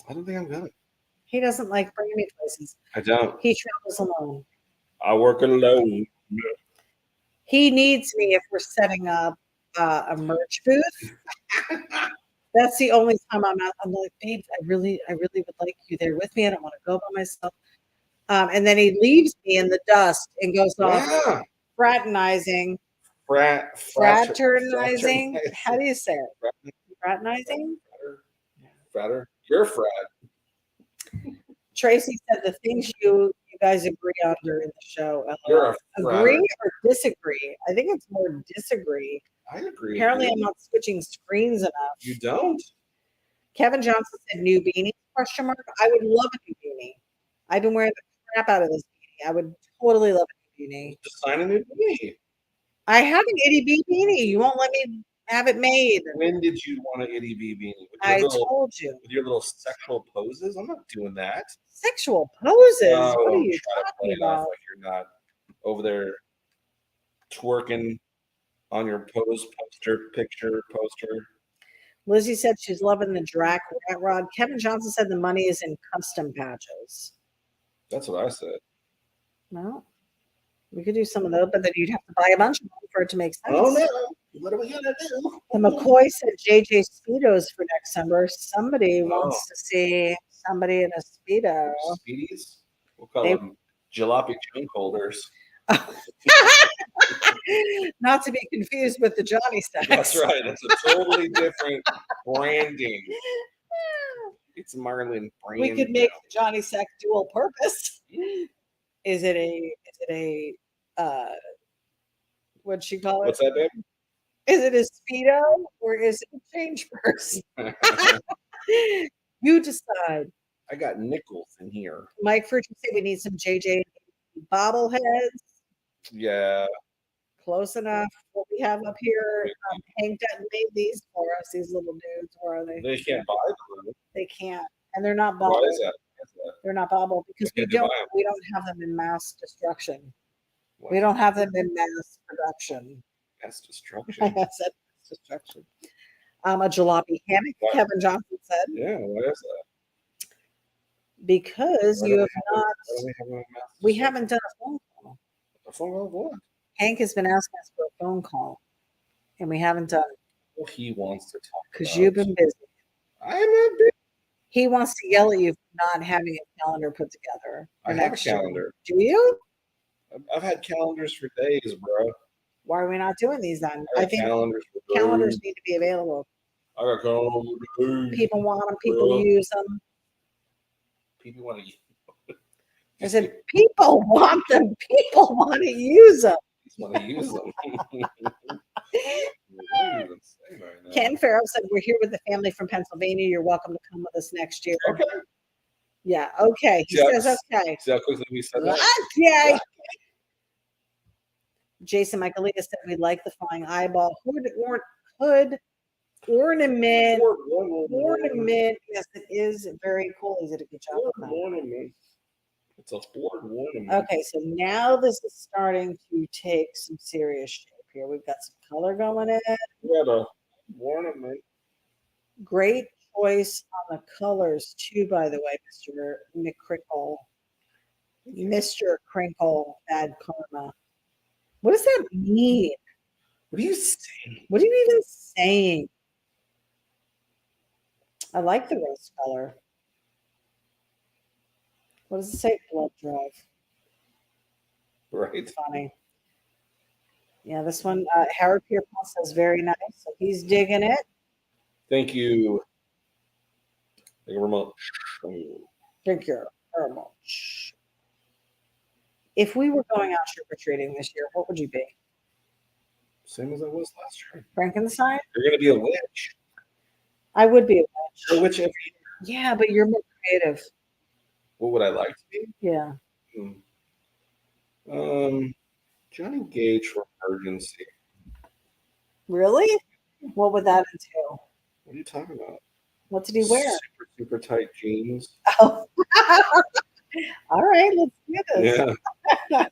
I don't think I'm gonna. He doesn't like bringing me places. I don't. He travels alone. I work alone. He needs me if we're setting up a merch booth. That's the only time I'm out. I'm like, babe, I really would like you there with me. I don't want to go by myself. And then he leaves me in the dust and goes off fraternizing. Fraternizing. How do you say it? Fraternizing? Fratter. You're a frat. Tracy said the things you guys agree on during the show. You're a agree or disagree? I think it's more disagree. I agree. Apparently, I'm not switching screens enough. You don't? Kevin Johnson said new beanie, question mark. I would love a new beanie. I've been wearing the crap out of this beanie. I would totally love a new beanie. Design a new beanie. I have an ity-B beanie. You won't let me have it made. When did you want an ity-B beanie? I told you. With your little sexual poses? I'm not doing that. Sexual poses? No, what are you talking about? Like you're not over there twerking on your picture poster. Lizzie said she's loving the Drac rat rod. Kevin Johnson said the money is in custom patches. That's what I said. Well, we could do some of those, but then you'd have to buy a bunch of them for it to make sense. Oh no! What are we gonna do? And McCoy said JJ Speedos for next summer. Somebody wants to see somebody in a Speedo. Speedies? We'll call them jalopy junk holders. Not to be confused with the Johnny sex. That's right. It's a totally different branding. It's Marlin branding. We could make the Johnny sex dual purpose. Is it a what'd she call it? What's that, babe? Is it a Speedo or is it a change purse? You decide. I got nickels in here. Mike Furch said we need some JJ bobbleheads. Yeah. Close enough. What we have up here, Hank Dutton made these for us. These little dudes. Where are they? They can't buy them. They can't, and they're not bobble. Why is that? They're not bobble because we don't have them in mass destruction. What? We don't have them in mass production. Mass destruction. I said mass destruction. A jalopy hammock. What? Kevin Johnson said. Yeah. Why is that? Because you have not. We haven't done a phone call. A phone call of what? Hank has been asking us for a phone call, and we haven't done it. Well, he wants to talk Because about. you've been busy. I'm not big. He wants to yell at you for not having a calendar put together. I have a calendar. Do you? I've had calendars for days, bro. Why are we not doing these then? I I got think calendars for calendars days. need to be available. I got calendars for days. People want them. People Bro. use them. People want to use. I said, people want them. People want to use them. Want to use them. What do you even say right now? Ken Farrow said, we're here with the family from Pennsylvania. You're welcome to come with us next year. Okay. Yeah, okay. He says okay. See how quickly we said that? Okay. Jason Michaelia said we like the flying eyeball hood ornament. Ornament. Yes, it is very cool. He did a good job with that. Ornament. It's a board ornament. Okay, so now this is starting to take some serious shape here. We've got some color going in. We got a ornament. Great choice on the colors too, by the way, Mr. McCrinkle. Mr. Crinkle, bad karma. What does that mean? What are you saying? What are you even saying? I like the rose color. What does it say? Blood drive. Right. Funny. Yeah, this one, Howard Pierpont says very nice. So he's digging it. Thank you. Thank you very much. Thank you very much. If we were going out trick-or-treating this year, what would you be? Same as I was last year. Frankenstein? You're going to be a witch. I would be a You're a witch. witch every year. Yeah, but you're more creative. What would I like to be? Yeah. Johnny Gage for emergency. Really? What would that entail? What are you talking about? What did he wear? Super tight jeans. Oh. All right, let's do this. Yeah.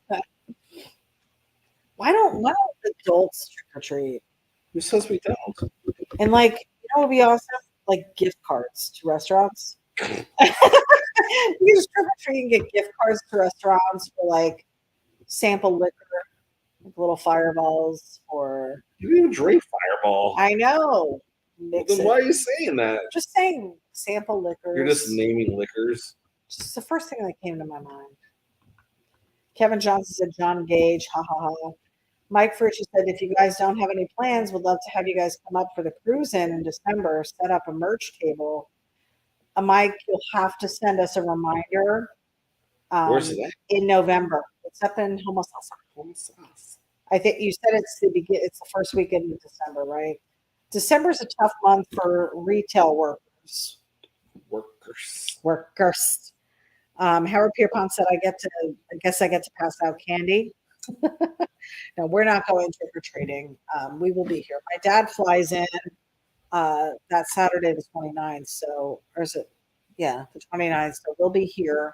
Why don't adults trick or treat? Who says we don't? And like, you know what would be awesome? Like gift cards to restaurants. You just trick or treat and get gift cards to restaurants for like sample liquor, like little fireballs, or You didn't even drink Fireball. I know. Well, Mix then it. why are you saying that? Just saying sample liquors. You're just naming liquors. Just the first thing that came to my mind. Kevin Johnson said John Gage, ha ha ha. Mike Fritchie said, if you guys don't have any plans, would love to have you guys come up for the cruisin in December, set up a merch table. Mike, you'll have to send us a reminder. Where's it at? In November. It's up in Homosassa. I think you said it's the first weekend of December, right? December's a tough month for retail workers. Howard Pierpont said, I guess I get to pass out candy. No, we're not going trick-or-treating. We will be here. My dad flies in that Saturday, the 29th. So, or is it? Yeah, the 29th. So we'll be here.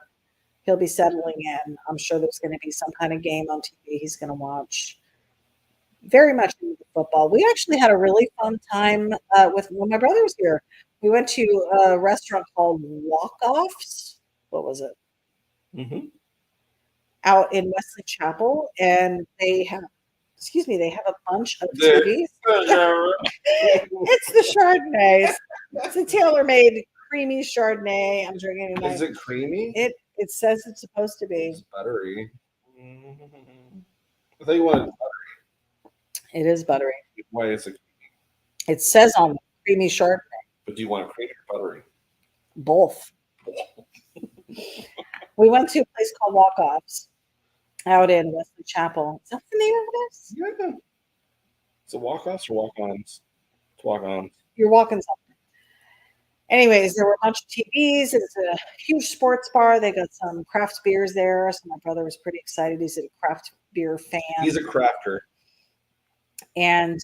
He'll be settling in. I'm sure there's going to be some kind of game on TV he's going to watch. Very much into football. We actually had a really fun time when my brother was here. We went to a restaurant called Walk-Offs. What was it? Mm-hmm. Out in Wesley Chapel, and they have a bunch of TVs. It's the Chardonnay. It's a tailor-made creamy Chardonnay. I'm drinking tonight. Is it creamy? It says it's supposed to be. It's buttery. I thought you wanted buttery. It is buttery. Why is it? It says on creamy Chardonnay. But do you want creamy or buttery? Both. We went to a place called Walk-Offs out in Wesley Chapel. Is that the name of this? Yeah. Is it walk-offs or walk-ons? It's walk-ons. You're walking something. Anyways, there were a bunch of TVs. It's a huge sports bar. They got some craft beers there. So my brother was pretty excited. He's a craft beer fan. He's a crafter. And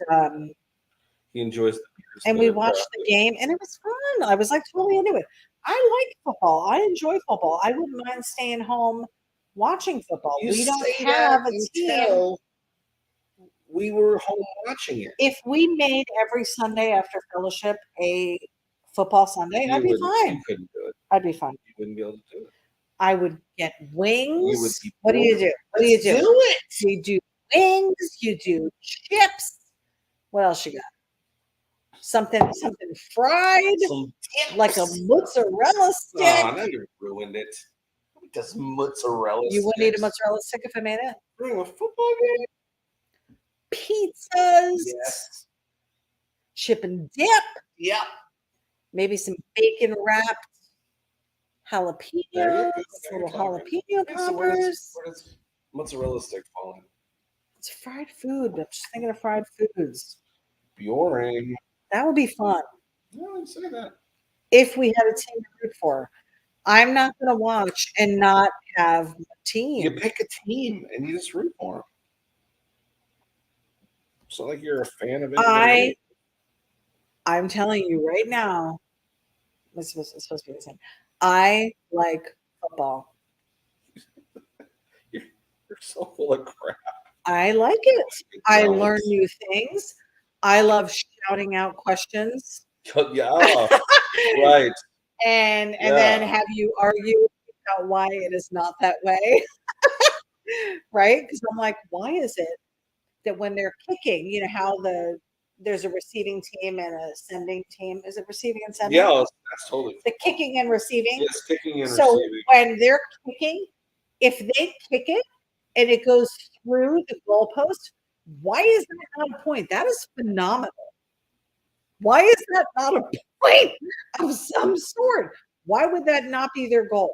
he enjoys the beers. And we watched the game, and it was fun. I was like totally into it. I like football. I enjoy football. I wouldn't mind staying home watching football. We don't have a team. We were home watching it. If we made every Sunday after fellowship a football Sunday, I'd be fine. You couldn't do it. I'd be fine. You wouldn't be able to do it. I would get wings. You would be what do you do? What do you do? Do it. You do wings. You do chips. What else you got? something fried, Some dips. like a mozzarella stick. Oh, now you ruined it. Who does mozzarella You wouldn't eat a sticks? mozzarella stick if I made it. During a football game? Pizzas, Yes. chip and dip, Yep. maybe some bacon wrapped There you jalapenos, go. Now little you're talking. jalapeno Okay, so where poppers. does mozzarella stick fall in? It's fried food. I'm just thinking of fried foods. Boring. That would be fun No, I didn't say that. if we had a team to root for. I'm not going to watch and not have a team. You pick a team and you just root for them. It's not like you're a fan of anybody. I'm telling you right now, it's supposed to be the same. I like football. You're so full of crap. I like it. I Don't. learn new things. I love shouting out questions. Yeah, right. And Yeah. then have you argue about why it is not that way. Right? Because I'm like, why is it that when they're kicking, you know how there's a receiving team and a sending team? Is it receiving and sending? Yeah, that's totally. The kicking and receiving. Yes, kicking and So receiving. when they're kicking, if they kick it and it goes through the goalpost, why is that not a point? That is phenomenal. Why is that not a point of some sort? Why would that not be their goal?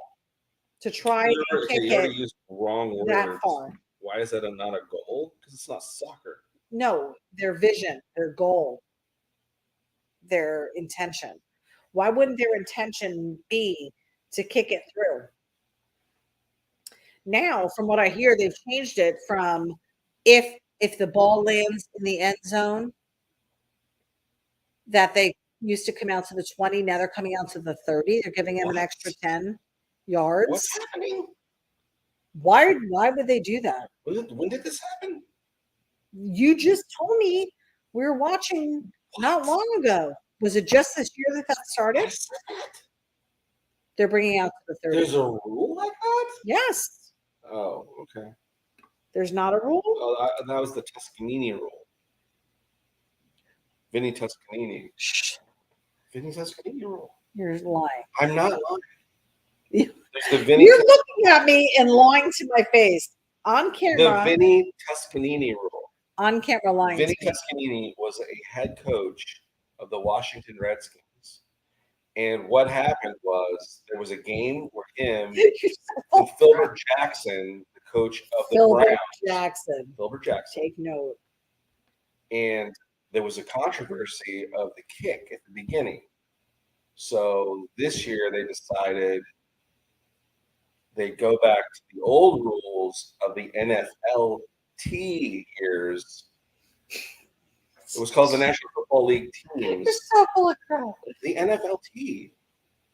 To try and kick You already it used wrong that words. far. Why is that not a goal? Because it's not soccer. No, their vision, their goal, their intention. Why wouldn't their intention be to kick it through? Now, from what I hear, they've changed it from if the ball lands in the end zone, that they used to come out to the 20, now they're coming out to the 30. They're giving them an What? extra 10 yards. What's happening? Why would they do that? When did this happen? You just told me we were watching not long ago. Was it just this year that started? I said that. They're bringing out to the 30. There's a rule like that? Yes. Oh, okay. There's not a rule? Well, that was the Toscanini rule. Vinny Toscanini. Shh, Vinny Toscanini rule. you're lying. I'm not lying. You- There's the Vinny. You're looking at me and lying to my face on The camera. Vinny Toscanini rule. On camera lying. Vinny to me. Toscanini was a head coach of the Washington Redskins. And what happened was there was a game where him You're so and Filbert Jackson, the coach of the Filbert Browns, Jackson. Filbert Jackson, Take note. and there was a controversy of the kick at the beginning. So this year they decided they go back to the old rules of the NFLT years. It was called the National Football League teams. You're so full of crap. The NFLT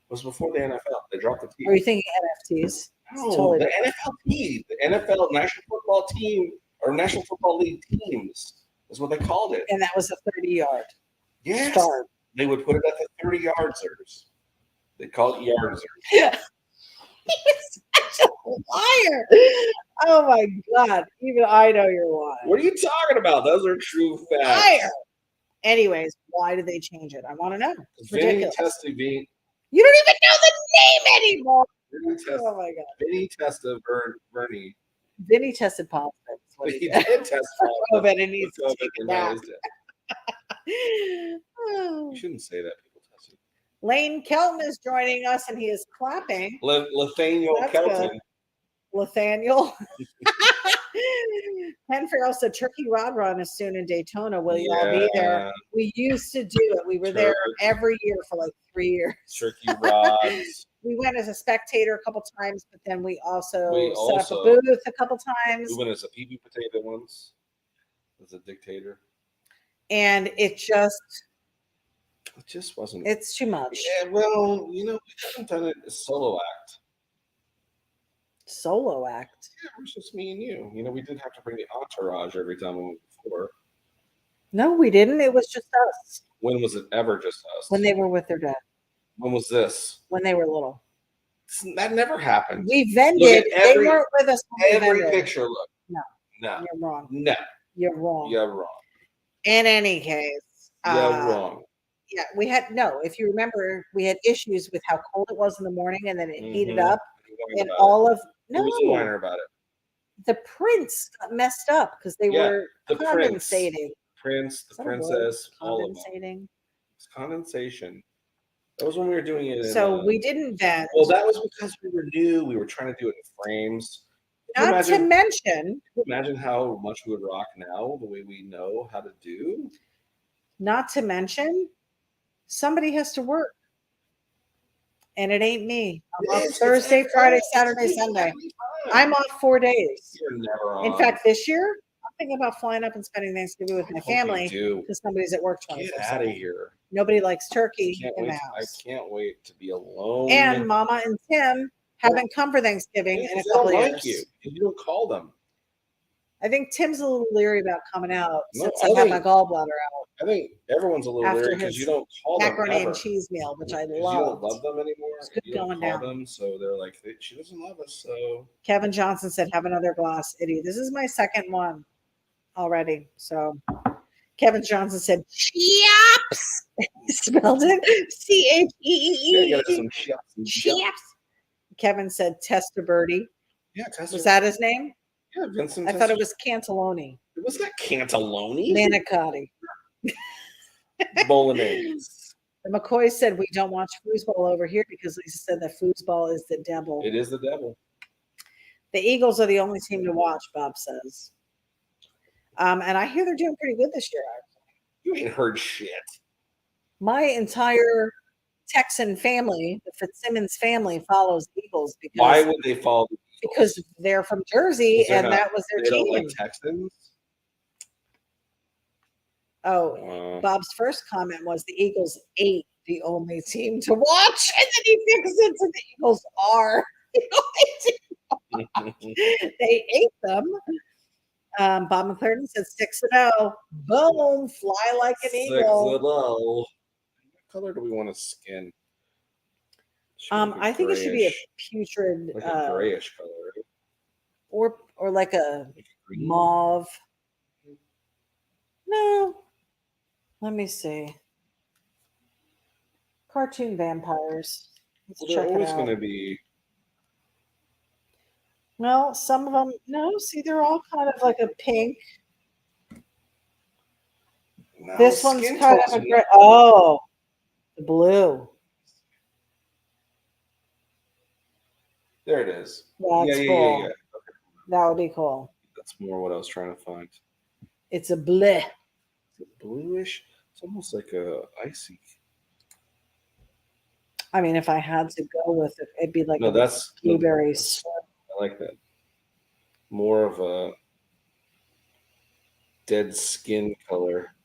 was before the NFL. They dropped the T. Are you thinking NFTs? No, totally the NFLT, the NFL National Football Team or National Football League teams is what they called it. And that was a 30-yard Yes, start. they would put it at the 30-yardsers. They call it yarders. He's such a liar. Oh my God. Even I know you're lying. What are you talking about? Those are true facts. Liar. Anyways, why did they change it? I want to know. It's Vinny ridiculous. Testaverde. You don't even know the name anymore. Oh my God. Vinny Testaverde. Vinny tested positive. That's what He he did did. test COVID and he's COVID, taken and now that. he's dead. You shouldn't say that. People test you. Lane Kelton is joining us and he is clapping. Nathaniel That's Kelton. good. Nathaniel. Ken Farrell said Turkey Rod Run is soon in Daytona. Will you all be there? We used to do it. We were there every year for like 3 years. Turkey rods. We went as a spectator a couple times, but then we also set up also- a booth a couple times. We went as a PB potato once. As a dictator. And it just wasn't. it's too much. Yeah, well, we haven't done it as solo act. Solo act. Yeah, it was just me and you. We did have to bring the entourage every time we went before. No, we didn't. It was just us When was it ever just us? when they were with their dad, When was this? when they were little. That never happened. We vended. They every- weren't with us when we Every vended. picture look. No. No. You're wrong. No. You're wrong. You're wrong. In any case, You're wrong. Yeah, we had no. If you remember, we had issues with how cold it was in the morning, and then it heated Mhm. up, Whined and about all of it. Who was the no, whiner about it? the prints got messed up because they Yeah, were the prince, condensating. prince, the Is that a word? princess, all of them. Condensating. It's condensation. That was when we were doing it in. So we didn't vent. Well, that was because we were new. We were trying to do it in frames. Can you Not to imagine? mention, Can you imagine how much we would rock now, the way we know how to do? not to mention, somebody has to work, and it ain't me. I'm off It's Thursday, every Friday, time. Saturday, It's Sunday. every time. I'm off 4 days. You're never on. In fact, this year, I'm thinking about flying up and spending Thanksgiving with my I hope you family do. because somebody's at work Get 24/7. out of here. Nobody likes turkey Can't in wait. the I house. can't wait to be alone. And Mama and Tim haven't come for Thanksgiving in a They couple don't of like years. you. You don't call them. I think Tim's a little leery about coming out No, since I I had my think- gallbladder out I think everyone's a little After leery because his you don't call them macaroni ever. and cheese meal, which I 'Cause you loved. don't love them anymore. It's good You don't going call down. them, so they're like, she doesn't love us. So Kevin Johnson said, "Have another glass, Itty." This is my second one already. So Kevin Johnson said, "Chips." He spelled it yeah, CHEEE. get us some chips. and junk. Chips. Kevin said, "Tester Birdie." Yeah, Tester. Was that his name? Yeah, Vincent. I thought it was Cantaloni. Was that Cantaloni? Manicotti. Bolognese. The McCoy said, "We don't watch foosball over here because Lisa said that foosball is the devil." It is the devil. The Eagles are the only team to watch, Bob says. And I hear they're doing pretty good this year. You ain't heard shit. My entire Texan family, the Fitzsimmons family, follows the Eagles Why would they follow? The Eagles? because they're from Jersey Because they're and not- that was their They team. don't like Texans. Oh, Bob's first comment was the Eagles ain't the only team to watch, and then he fixed it to the Eagles are the only team. They ate them. Bob McClurden said 6-0. Boom, fly like an eagle. 6-0. What color do we want to skin? I think it should be a grayish- putrid, like a grayish color, right? or like a Like a green. mauve. No, let me see. Cartoon vampires. Let's Well, they're check it always out. going to be. Well, some of them, no, see, they're all kind of like a pink. No, This one's skin kind tones of a are gray. Oh, the blue. There it is. That's yeah, cool. yeah, yeah. That would be cool. That's more what I was trying to find. It's a bleh. Is it bluish? It's almost like a icy. I mean, if I had to go with it, it'd be like No, a that's blueberry that's- sweat. I like that. More of a dead skin color.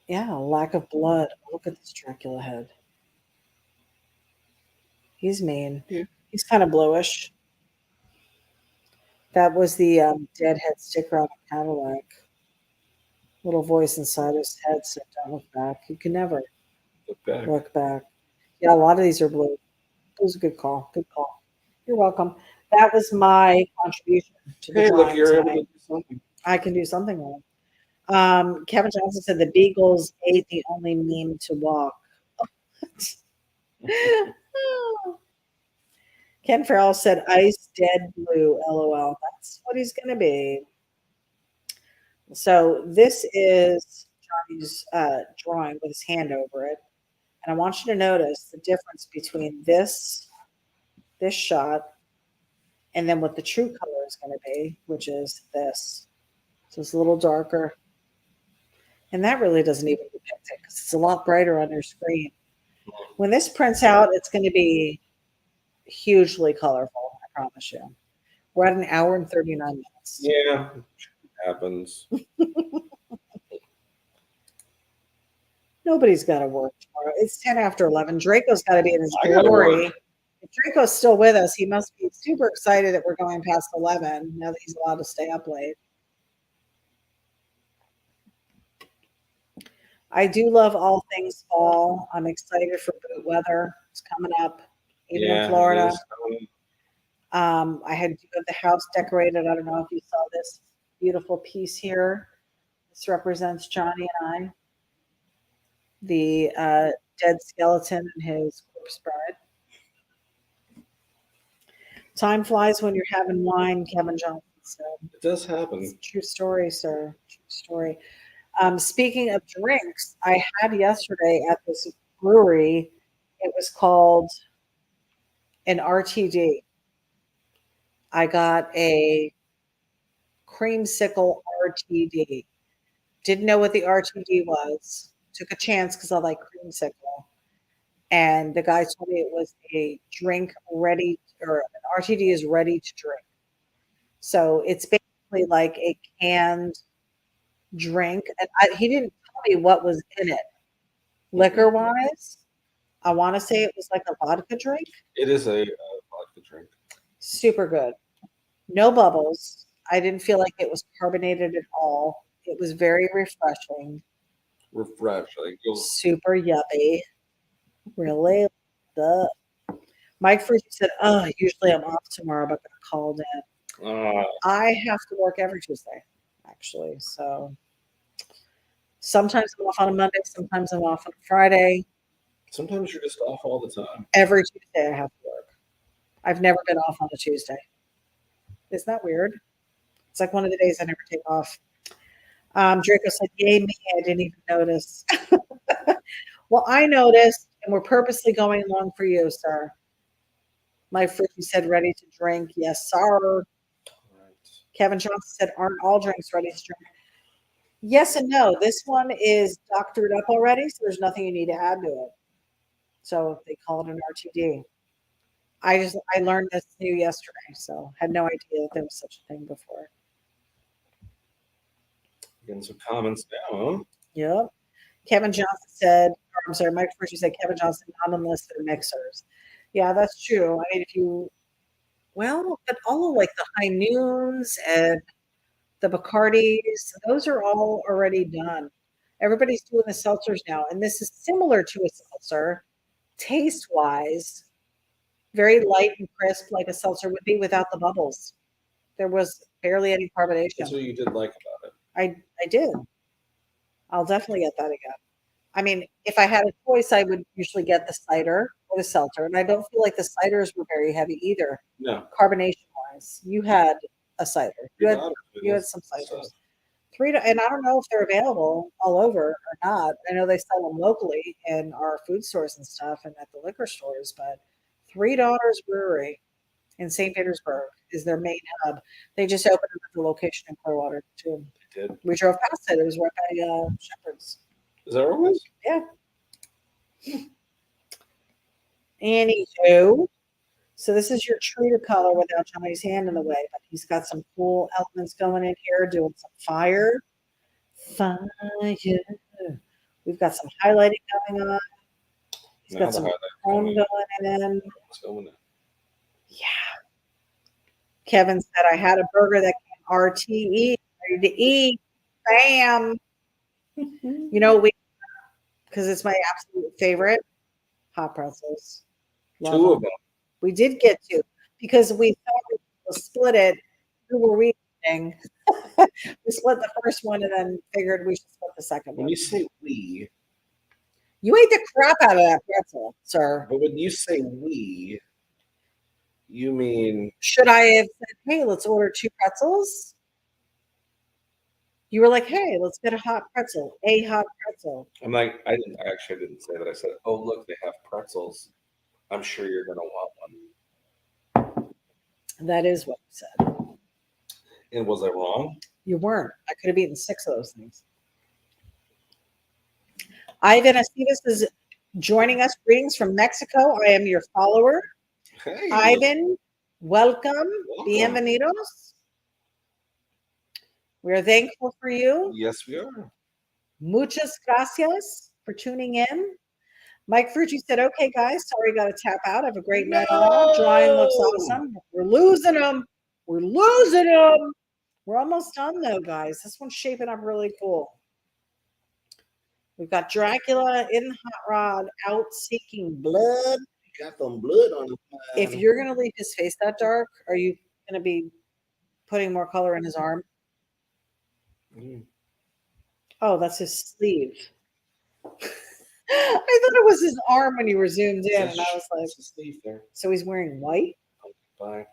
Yeah, lack of blood. Look at this Dracula head. He's mean. Yeah. He's kind of bluish. That was the deadhead sticker on a Cadillac. Little voice inside his head said, "Don't look back. You can never Look back. look back." Yeah, a lot of these are blue. It was a good call. Good call. You're welcome. That was my contribution to the Hey, look, drawing you're able tonight. to do something. I can do something with it. Kevin Johnson said the Beagles ate the only meme to walk. Ken Farrell said ice dead blue, LOL. That's what he's going to be. So this is Johnny's drawing with his hand over it. And I want you to notice the difference between this shot and then what the true color is going to be, which is this. So it's a little darker. And that really doesn't even depict it because it's a lot brighter on your screen. When this prints out, it's going to be hugely colorful, I promise you. We're at 1 hour and 39 minutes. Yeah, happens. Nobody's got to work tomorrow. It's 10 after 11. Draco's got to be in his I gotta glory. work. If Draco's still with us, he must be super excited that we're going past 11 now that he's allowed to stay up late. I do love all things fall. I'm excited for boot weather. It's coming up, even in Florida. it is. I had the house decorated. I don't know if you saw this beautiful piece here. This represents Johnny and I. the dead skeleton and his corpse bride. Time flies when you're having wine, Kevin Johnson said. It does happen. True story, sir. True story. Speaking of drinks, I had yesterday at this brewery, it was called an RTD. I got a creamsicle RTD. Didn't know what the RTD was. Took a chance because I like creamsicle. And the guy told me it was a drink ready, or an RTD is ready to drink. So it's basically like a canned drink. And he didn't tell me what was in it. Liquor wise, I want to say it was like a vodka drink. It is a vodka drink. Super good. No bubbles. I didn't feel like it was carbonated at all. It was very refreshing. Refreshing. Super yummy. Really? Mike Fruity said, "Oh, usually I'm off tomorrow, but got called in." I have to work every Tuesday, actually. So sometimes I'm off on a Monday, sometimes I'm off on a Friday. Sometimes you're just off all the time. Every Tuesday I have to work. I've never been off on a Tuesday. Isn't that weird? It's like one of the days I never take off. Draco said, "Yay me, I didn't even notice." Well, I noticed, and we're purposely going along for you, sir. My Fruity said, "Ready to drink." Yes, sir. Right. Kevin Johnson said, "Aren't all drinks ready to drink?" Yes and no. This one is doctored up already, so there's nothing you need to add to it. So they call it an RTD. I learned this new yesterday, so had no idea that there was such a thing before. Getting some comments now, huh? Yep. Kevin Johnson said, or I'm sorry, Mike First said Kevin Johnson not unlisted mixers. Yeah, that's true. I mean, but all of like the High Noons and the Bacardis, those are all already done. Everybody's doing the seltzers now, and this is similar to a seltzer, taste wise, very light and crisp, like a seltzer would be without the bubbles. There was barely any carbonation. That's what you did like about it. I did. I'll definitely get that again. I mean, if I had a choice, I would usually get the cider or the seltzer, and I don't feel like the ciders were very heavy either. No. Carbonation wise, you had a cider. You had some ciders. So, And I don't know if they're available all over or not. I know they sell them locally in our food stores and stuff, and at the liquor stores. But Three Daughters Brewery in St. Petersburg is their main hub. They just opened at the location in Clearwater too. they did. We drove past it. It was right by Shepherd's. Is that where it was? Yeah. Anywho, so this is your treater color without Johnny's hand in the way, but he's got some cool elements going in here, doing some fire. We've got some highlighting going on. He's got some chrome going in. Yeah. Kevin said, "I had a burger that came RTE, ready to eat. Bam." Because it's my absolute favorite, hot pretzels. Two of them. We did get two because we thought we would split it. Who were we eating? We split the first one and then figured we should split the second one. When you say we, you ate the crap out of that pretzel, sir. But when you say we, you mean should I have said, "Hey, let's order 2 pretzels"? You were like, "Hey, let's get a hot pretzel." I'm like, I actually didn't say that. I said, "Oh, look, they have pretzels. I'm sure you're gonna want one." That is what you said. And was I wrong? You weren't. I could have eaten 6 of those things. Ivan Aceves is joining us. Greetings from Mexico. I am your follower. Hey, Ivan, welcome. Bienvenidos. We are thankful for you. Yes, we are. Muchas gracias for tuning in. Mike Frucci said, "Okay, guys, sorry, got to tap out. Have a great night. Drawing looks awesome. We're losing them. We're almost done, though, guys. This one's shaping up really cool. We've got Dracula in Hot Rod out seeking blood. Got some blood on him. If you're going to leave his face that dark, are you going to be putting more color in his arm? Oh, that's his sleeve. I thought it was his arm when you were zoomed in, and I was like, it's a sleeve there. so he's wearing white? Bye.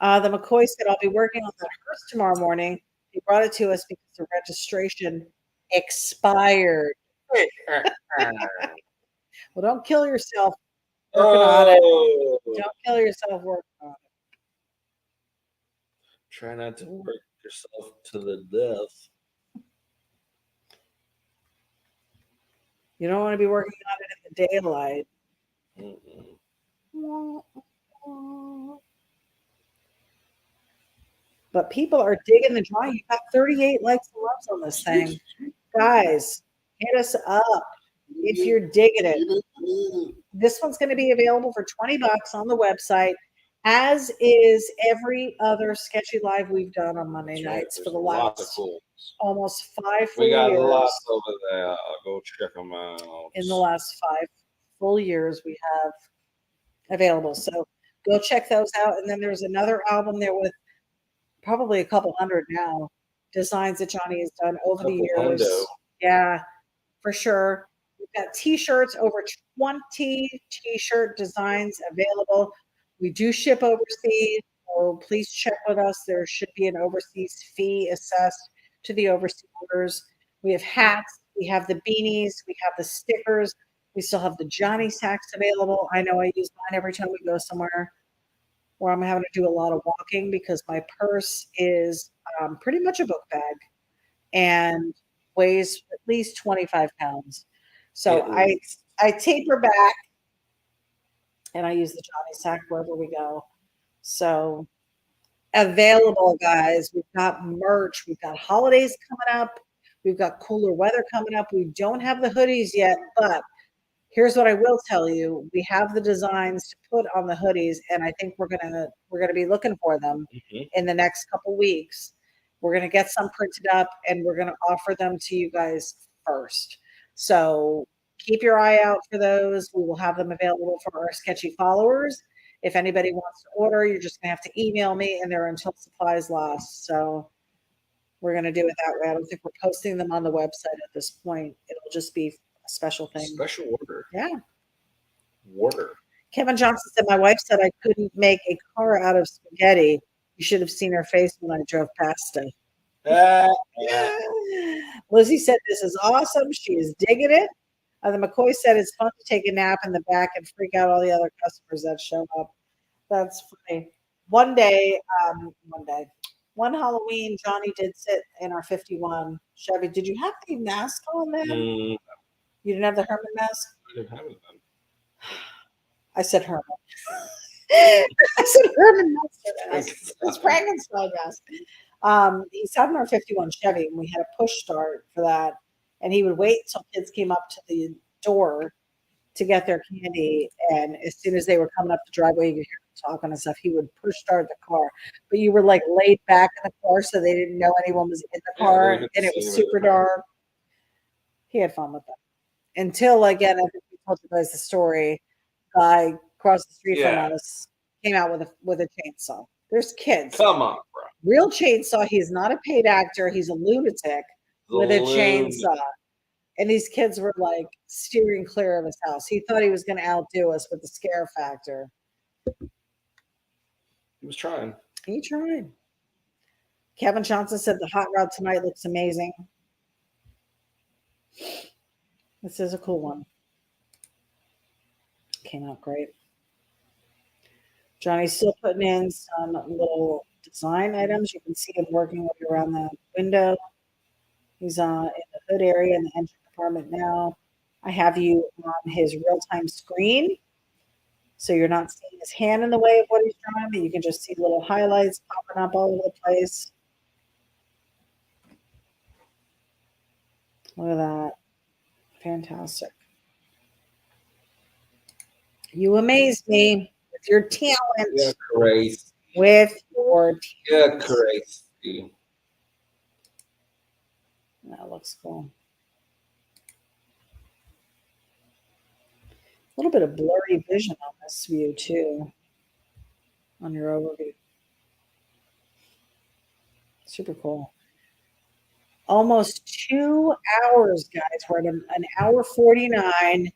The McCoy said, I'll be working on that hearse tomorrow morning. He brought it to us because the registration expired. Well, don't kill yourself working on it. Don't kill yourself working on it. Try not to work yourself to the death. You don't want to be working on it in the daylight. But people are digging the drawing. You got 38 likes and loves on this thing. Guys, hit us up if you're digging it. This one's going to be available for $20 on the website, as is every other Sketchy Live we've done on Monday nights for the last almost 5 full years. We got lots over there. Go check them out. In the last 5 full years we have available. So go check those out. And then there's another album there with probably a couple hundred now designs that Johnny has done over the years. Yeah, for sure. We've got t-shirts, over 20 t-shirt designs available. We do ship overseas, so please check with us. There should be an overseas fee assessed to the overseas orders. We have hats, we have the beanies, we have the stickers. We still have the Johnny sacks available. I know I use mine every time we go somewhere where I'm having to do a lot of walking because my purse is pretty much a book bag and weighs at least 25 pounds. So I taper back and I use the Johnny sack wherever we go. So available, guys. We've got merch. We've got holidays coming up. We've got cooler weather coming up. We don't have the hoodies yet, but here's what I will tell you. We have the designs to put on the hoodies, and I think we're gonna be looking for them in the next couple weeks. We're gonna get some printed up and we're gonna offer them to you guys first. So keep your eye out for those. We will have them available for our Sketchy followers. If anybody wants to order, you're just gonna have to email me, and they're until supplies last. So we're gonna do it that way. I don't think we're posting them on the website at this point. It'll just be a special thing. Special order. Yeah. Order. Kevin Johnson said, my wife said I couldn't make a car out of spaghetti. You should have seen her face when I drove past her. Lizzie said, this is awesome. She is digging it. The McCoy said, it's fun to take a nap in the back and freak out all the other customers that show up. That's funny. One Halloween, Johnny did sit in our 51 Chevy. Did you have the mask on then? You didn't have the Herman mask? I didn't have it then. I said Herman. I said Herman mask. It's Frankenstein mask. He sat in our 51 Chevy, and we had a push start for that. And he would wait till kids came up to the door to get their candy. And as soon as they were coming up the driveway, you could hear them talking and stuff. He would push start the car. But you were like laid back in the car so they didn't know anyone was in the car. And it was super dark. He had fun with that. Until, again, I think we told you guys the story. Guy across the street from us came out with a chainsaw. There's kids. Come on, bro. Real chainsaw. He's not a paid actor. He's a lunatic with a chainsaw. And these kids were like steering clear of his house. He thought he was going to outdo us with the scare factor. He was trying. He tried. Kevin Johnson said the hot rod tonight looks amazing. This is a cool one. Came out great. Johnny's still putting in some little design items. You can see him working around the window. He's in the hood area in the engine compartment now. I have you on his real-time screen, so you're not seeing his hand in the way of what he's drawing, but you can just see little highlights popping up all over the place. Look at that. Fantastic. You amaze me with your talent. Yeah, crazy. With your talent. Yeah, crazy. That looks cool. A little bit of blurry vision on this view too, on your overview. Super cool. Almost 2 hours, guys. We're at an hour 49,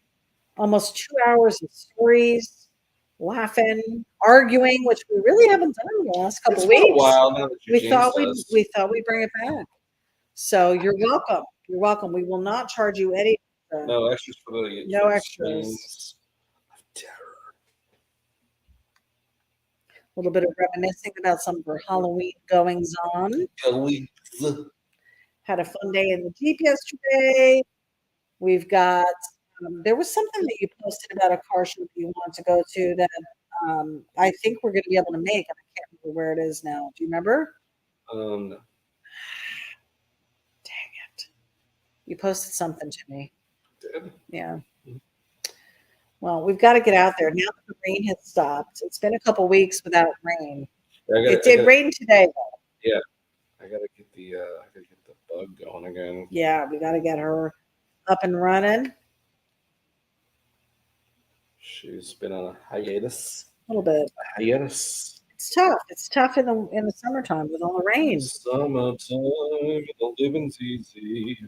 almost 2 hours of stories, laughing, arguing, which we really haven't done in the last couple It's of been a weeks. while now that you jinxed us. We thought we'd bring it back. So you're welcome. You're welcome. We will not charge you any. No extras for the No extras. screens of terror. A little bit of reminiscing about some of our Halloween goings on. Had a fun day in the Jeep yesterday. We've got, there was something that you posted about a car show that you want to go to that I think we're going to be able to make. And I can't remember where it is now. Do you remember? No. Dang it. You posted something to me. Did? Yeah. Well, we've got to get out there. Now that the rain has stopped. It's been a couple weeks without rain. It did rain today, though. Yeah. I gotta get the bug going again. Yeah, we gotta get her up and running. She's been on a hiatus. A little bit. A hiatus. It's tough. It's tough in the summertime with all the rain. Summertime, the living's easy.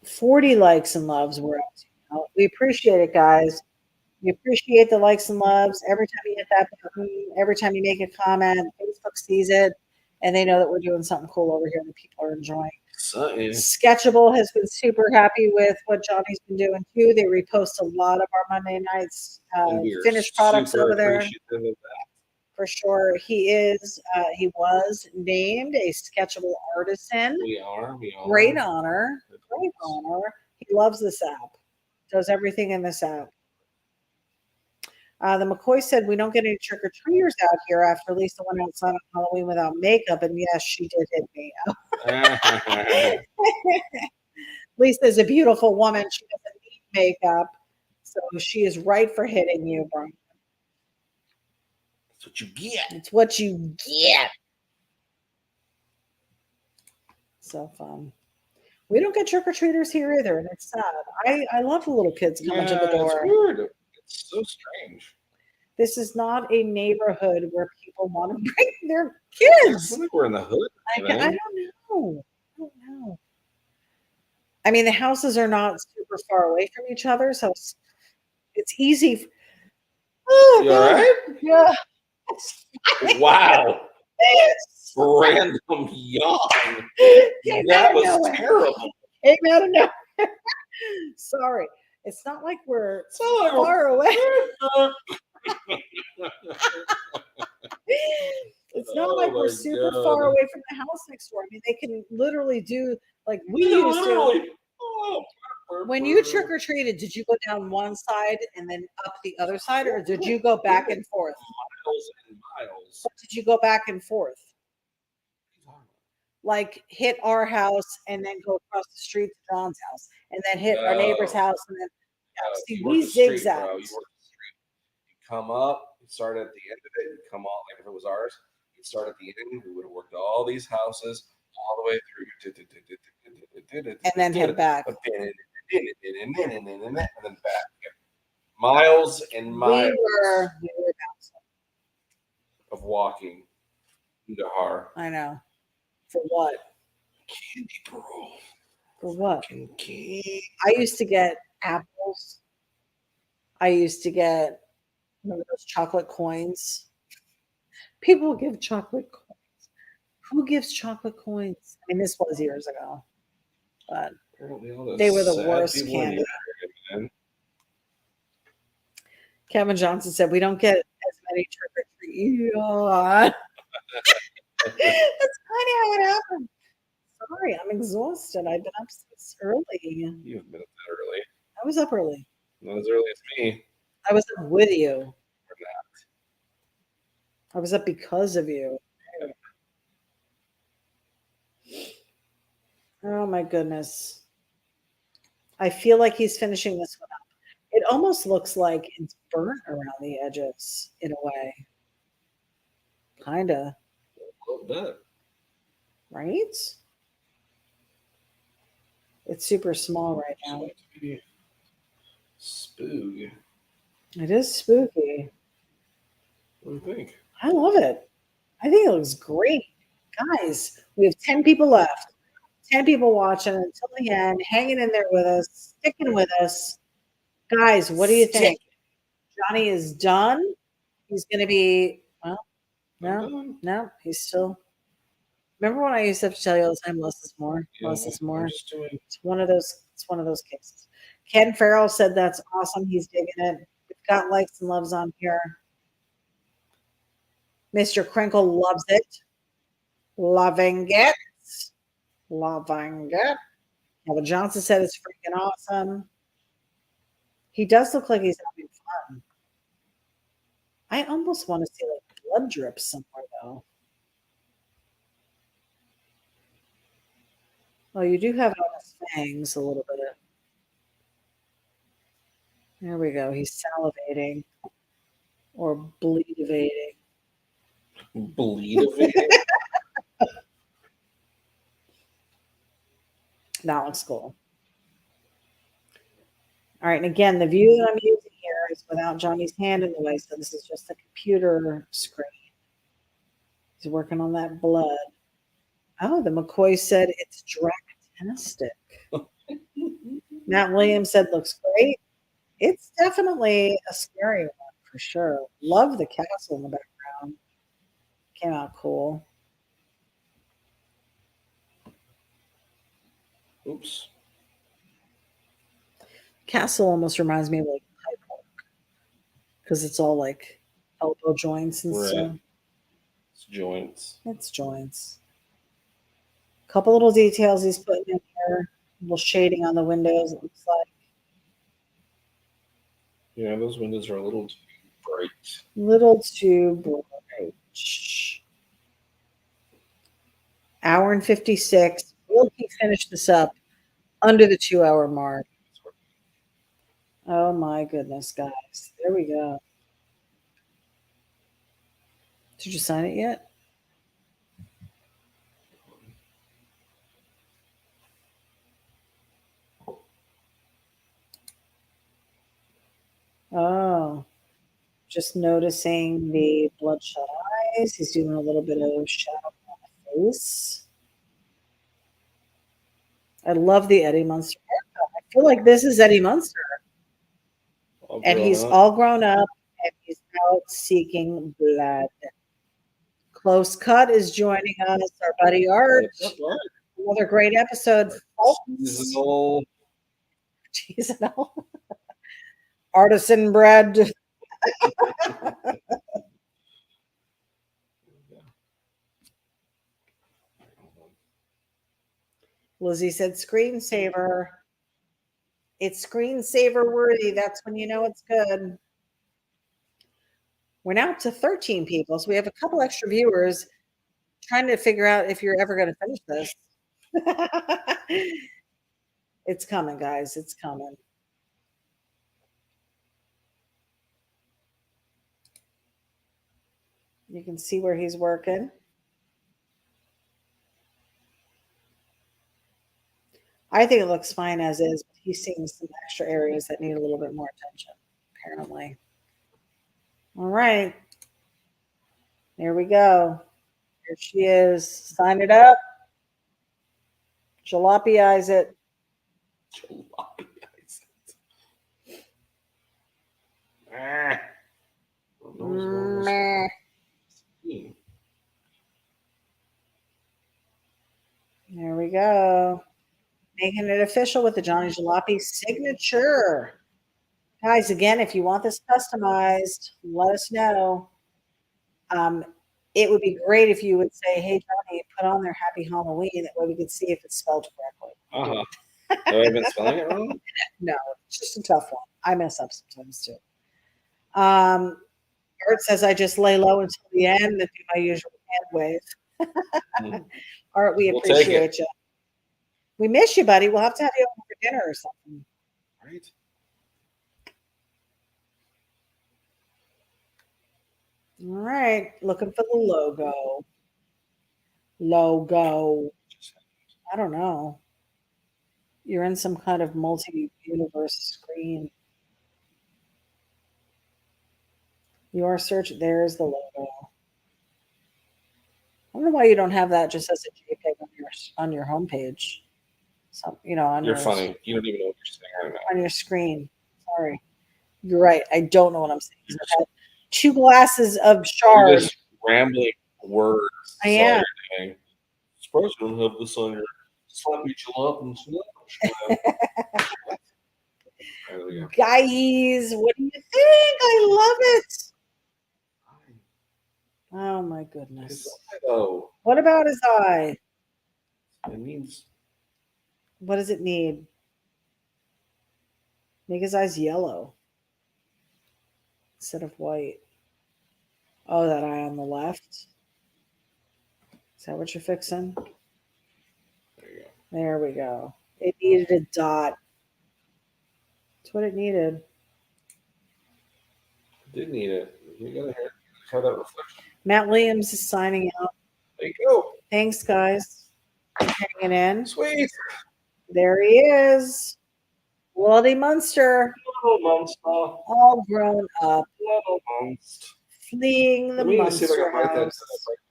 $40 likes and loves we're up to now. We appreciate it, guys. We appreciate the likes and loves. Every time you hit that button, every time you make a comment, Facebook sees it, and they know that we're doing something cool over here that people are enjoying. Sketchable has been super happy with what Johnny's been doing too. They repost a lot of our Monday nights finished products over there. For sure, he was named a Sketchable artisan. We are. Great honor. Great honor. He loves this app. Does everything in this app. The McCoy said we don't get any trick or treaters out here after Lisa went outside on Halloween without makeup, and yes, she did hit me. Lisa is a beautiful woman. She doesn't need makeup, so she is right for hitting you, Brian. That's what you get. It's what you get. So fun. We don't get trick or treaters here either, and it's sad. I love the little kids coming to the door. It's weird. It's so strange. This is not a neighborhood where people want to bring their kids. I think we're in the hood. I don't know. I mean, the houses are not super far away from each other, so it's easy. Oh, you all right? Yeah. Wow. Random yawn. That was terrible. Came out of nowhere. Sorry. It's not like we're far away. It's not like we're super far away from the house next door. I mean, they can literally do like we used to. When you trick or treated, did you go down one side and then up the other side, or did you go back and forth? Miles and miles. Or did you go back and forth? Like hit our house and then go across the street to John's house, and then hit our neighbor's house, and then see, we zigzagged. You work the street. You come up, you start at the end of it, you come all like if it was ours, you start at the end, we would have worked all these houses all the way through and then head back. And then back. Miles and miles we were of walking into Har. I know. For what? Candy, bro. For what? Candy. I used to get apples. I used to get those chocolate coins. People give chocolate coins. Who gives chocolate coins? I mean, this was years ago, but they were the worst candy. Kevin Johnson said, we don't get as many trick or treat. That's kind of how it happened. Sorry, I'm exhausted. I've been up since early. You've been up that early. I was up early. Not as early as me. I was up with you. Or not. I was up because of you. Oh my goodness. I feel like he's finishing this one up. It almost looks like it's burnt around the edges in a way. Kinda. A little bit. Right? It's super small right now. Spook. It is spooky. What do you think? I love it. I think it looks great. Guys, we have 10 people left. 10 people watching until the end, hanging in there with us, sticking with us. Guys, what do you think? Johnny is done. He's going to be, well, no, he's still. Remember when I used to have to tell you all the time, less is more, less is more. It's one of those cases. Ken Farrell said that's awesome. He's digging it. We've got likes and loves on here. Mr. Crinkle loves it. Loving it. Loving it. Kevin Johnson said it's freaking awesome. He does look like he's having fun. I almost want to see like blood drips somewhere though. Oh, you do have it on his fangs a little bit. There we go. He's salivating or bleedivating. Bleedivating? That looks cool. All right, and again, the view that I'm using here is without Johnny's hand in the way, so this is just a computer screen. He's working on that blood. Oh, the McCoy said it's dractastic. Matt Williams said looks great. It's definitely a scary one for sure. Love the castle in the background. Came out cool. Oops. Castle almost reminds me of like Hyde Park because it's all like elbow joints and stuff. It's joints. It's joints. A couple little details he's putting in here. A little shading on the windows, it looks like. Yeah, those windows are a little too bright. Little too bright. Hour and 56. Will he finish this up under the 2-hour mark? Oh my goodness, guys. There we go. Did you sign it yet? Oh, just noticing the bloodshot eyes. He's doing a little bit of shadow on the face. I love the Eddie Munster haircut. I feel like this is Eddie Munster. And he's all grown up and he's out seeking blood. Close Cut is joining us, our buddy Art. Another great episode. Seasonal. Seasonal. Artisan bread. Lizzie said screensaver. It's screensaver worthy. That's when you know it's good. We're now up to 13 people, so we have a couple extra viewers trying to figure out if you're ever going to finish this. It's coming, guys. It's coming. You can see where he's working. I think it looks fine as is, but he's seeing some extra areas that need a little bit more attention, apparently. All right. There we go. Here she is. Sign it up. Jalopy-eyes it. Jalopy-eyes it. Ah. There we go. Making it official with the Johnny Jalopy signature. Guys, again, if you want this customized, let us know. It would be great if you would say, hey, Johnny, put on there Happy Halloween. That way we could see if it's spelled correctly. Have I been spelling it wrong? No, it's just a tough one. I mess up sometimes too. Art says I just lay low until the end and do my usual hand wave. Art, we appreciate you. We miss you, buddy. We'll have to have you over for dinner or something. Right. All right. Looking for the logo. Logo. I don't know. You're in some kind of multi-universe screen. You are searching. There's the logo. I don't know why you don't have that just as a JPEG on your homepage. So on You're your funny. You don't even know what you're saying right now. on your screen. Sorry, you're right. I don't know what I'm saying. I've had 2 glasses of You're Chard. just rambling words. I am. Surprised you don't have this on your sloppy jalopy snap. There we go. Guys, what do you think? I love it. Oh my His goodness. eye, though, What about his eye? it means What does it need? Make his eyes yellow instead of white. Oh, that eye on the left. Is that what you're fixing? there you go. There we go. It needed a dot. That's what it needed. It did need it. You gotta have that reflection. Matt Williams is signing out. There you go. Thanks, guys. Hanging in. Sweet. There he is. Bloody Munster. Little monster. All grown up. Little monster. Fleeing the Let me see if I Munster can write that house.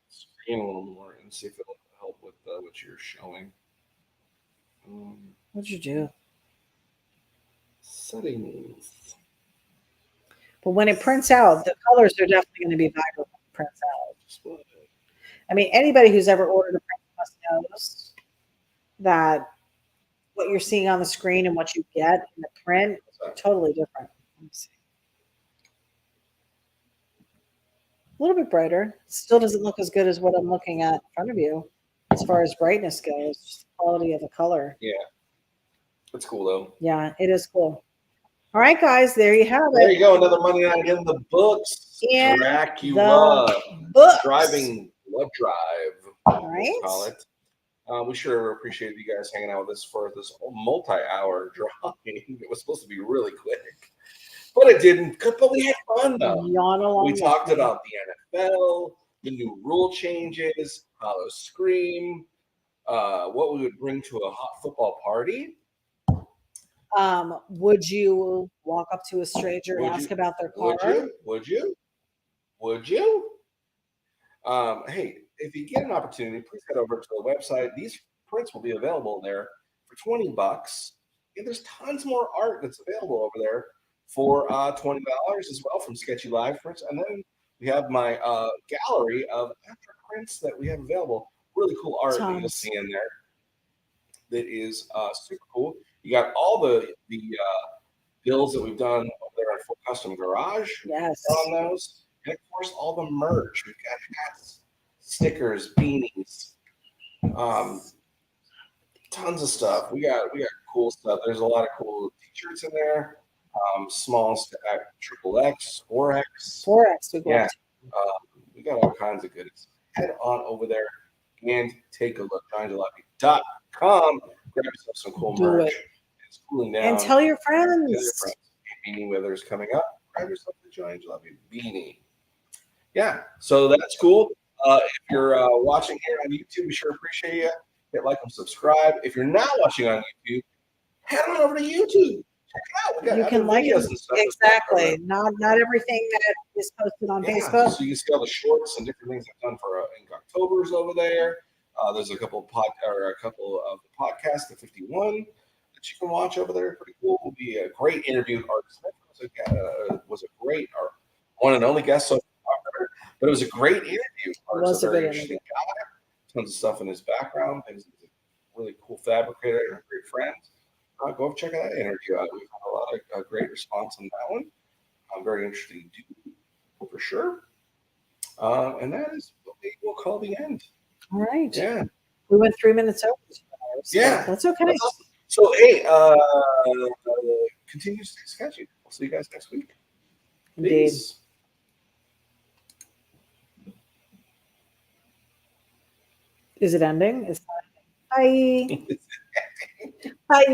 screen a little more and see if it'll help with what you're showing. What'd you do? Settings. But when it prints out, the colors are definitely going to be vibrant when it prints out. Display. I mean, anybody who's ever ordered a print must knows that what you're seeing on the screen and what you get in the print are totally different. Let me see. A little bit brighter. Still doesn't look as good as what I'm looking at in front of you as far as brightness goes. Just the quality of the color. Yeah. That's cool, though. Yeah, it is cool. All right, guys, there you have There it. you go. Another Monday night in the books. In Dracula. Books. Driving blood drive. All right. We'll call it. We sure appreciate you guys hanging out with us for this multi-hour drawing. It was supposed to be really quick, but it didn't. But we had fun, though. Yawn along We with talked me. about the NFL, the new rule changes, Hollow Scream, what we would bring to a hot football party. Would you walk up to a stranger and Would ask you? about their car? Would you? Hey, if you get an opportunity, please head over to the website. These prints will be available there for $20. And there's tons more art that's available over there for $20 as well from Sketchy Live prints. And then we have my gallery of after prints that we have available. Really cool art that you'll see in there. That is super cool. You got all the builds that we've done over there at Full Custom Garage. Yes. On those. And of course, all the merch. We've got hats, stickers, beanies, tons of stuff. We got cool stuff. There's a lot of cool t-shirts in there. Small stack, XXX, 4X. 4X. We got all kinds of goodies. Head on over there and take a look. JohnnyJalopy.com. Grab yourself some cool merch. It's cooling down. And tell your friends. Beanie weather's coming up. Grab yourself the Johnny Jalopy beanie. Yeah, so that's cool. If you're watching here on YouTube, we sure appreciate you. Hit like and subscribe. If you're not watching on YouTube, head on over to YouTube. Check it out. We got you can like it. Exactly. Not everything that is posted on Facebook. So you can see all the shorts and different things I've done for October's over there. There's a couple of the podcasts, the 51 that you can watch over there. Pretty cool. Will be a great interview. Art Smith was a great, our one and only guest so far, but it was a great interview. Art's a very interesting guy. Tons of stuff in his background. He's a really cool fabricator and a great friend. Go check that interview out. We've had a lot of great response on that one. I'm very interesting dude for sure. And that is what we will call the end. All right. Yeah. We went 3 minutes over. So yeah. That's okay. That's awesome. So, hey, continue to stay sketchy. I'll see you guys next week. Indeed. Peace. Is it ending? Bye. Bye.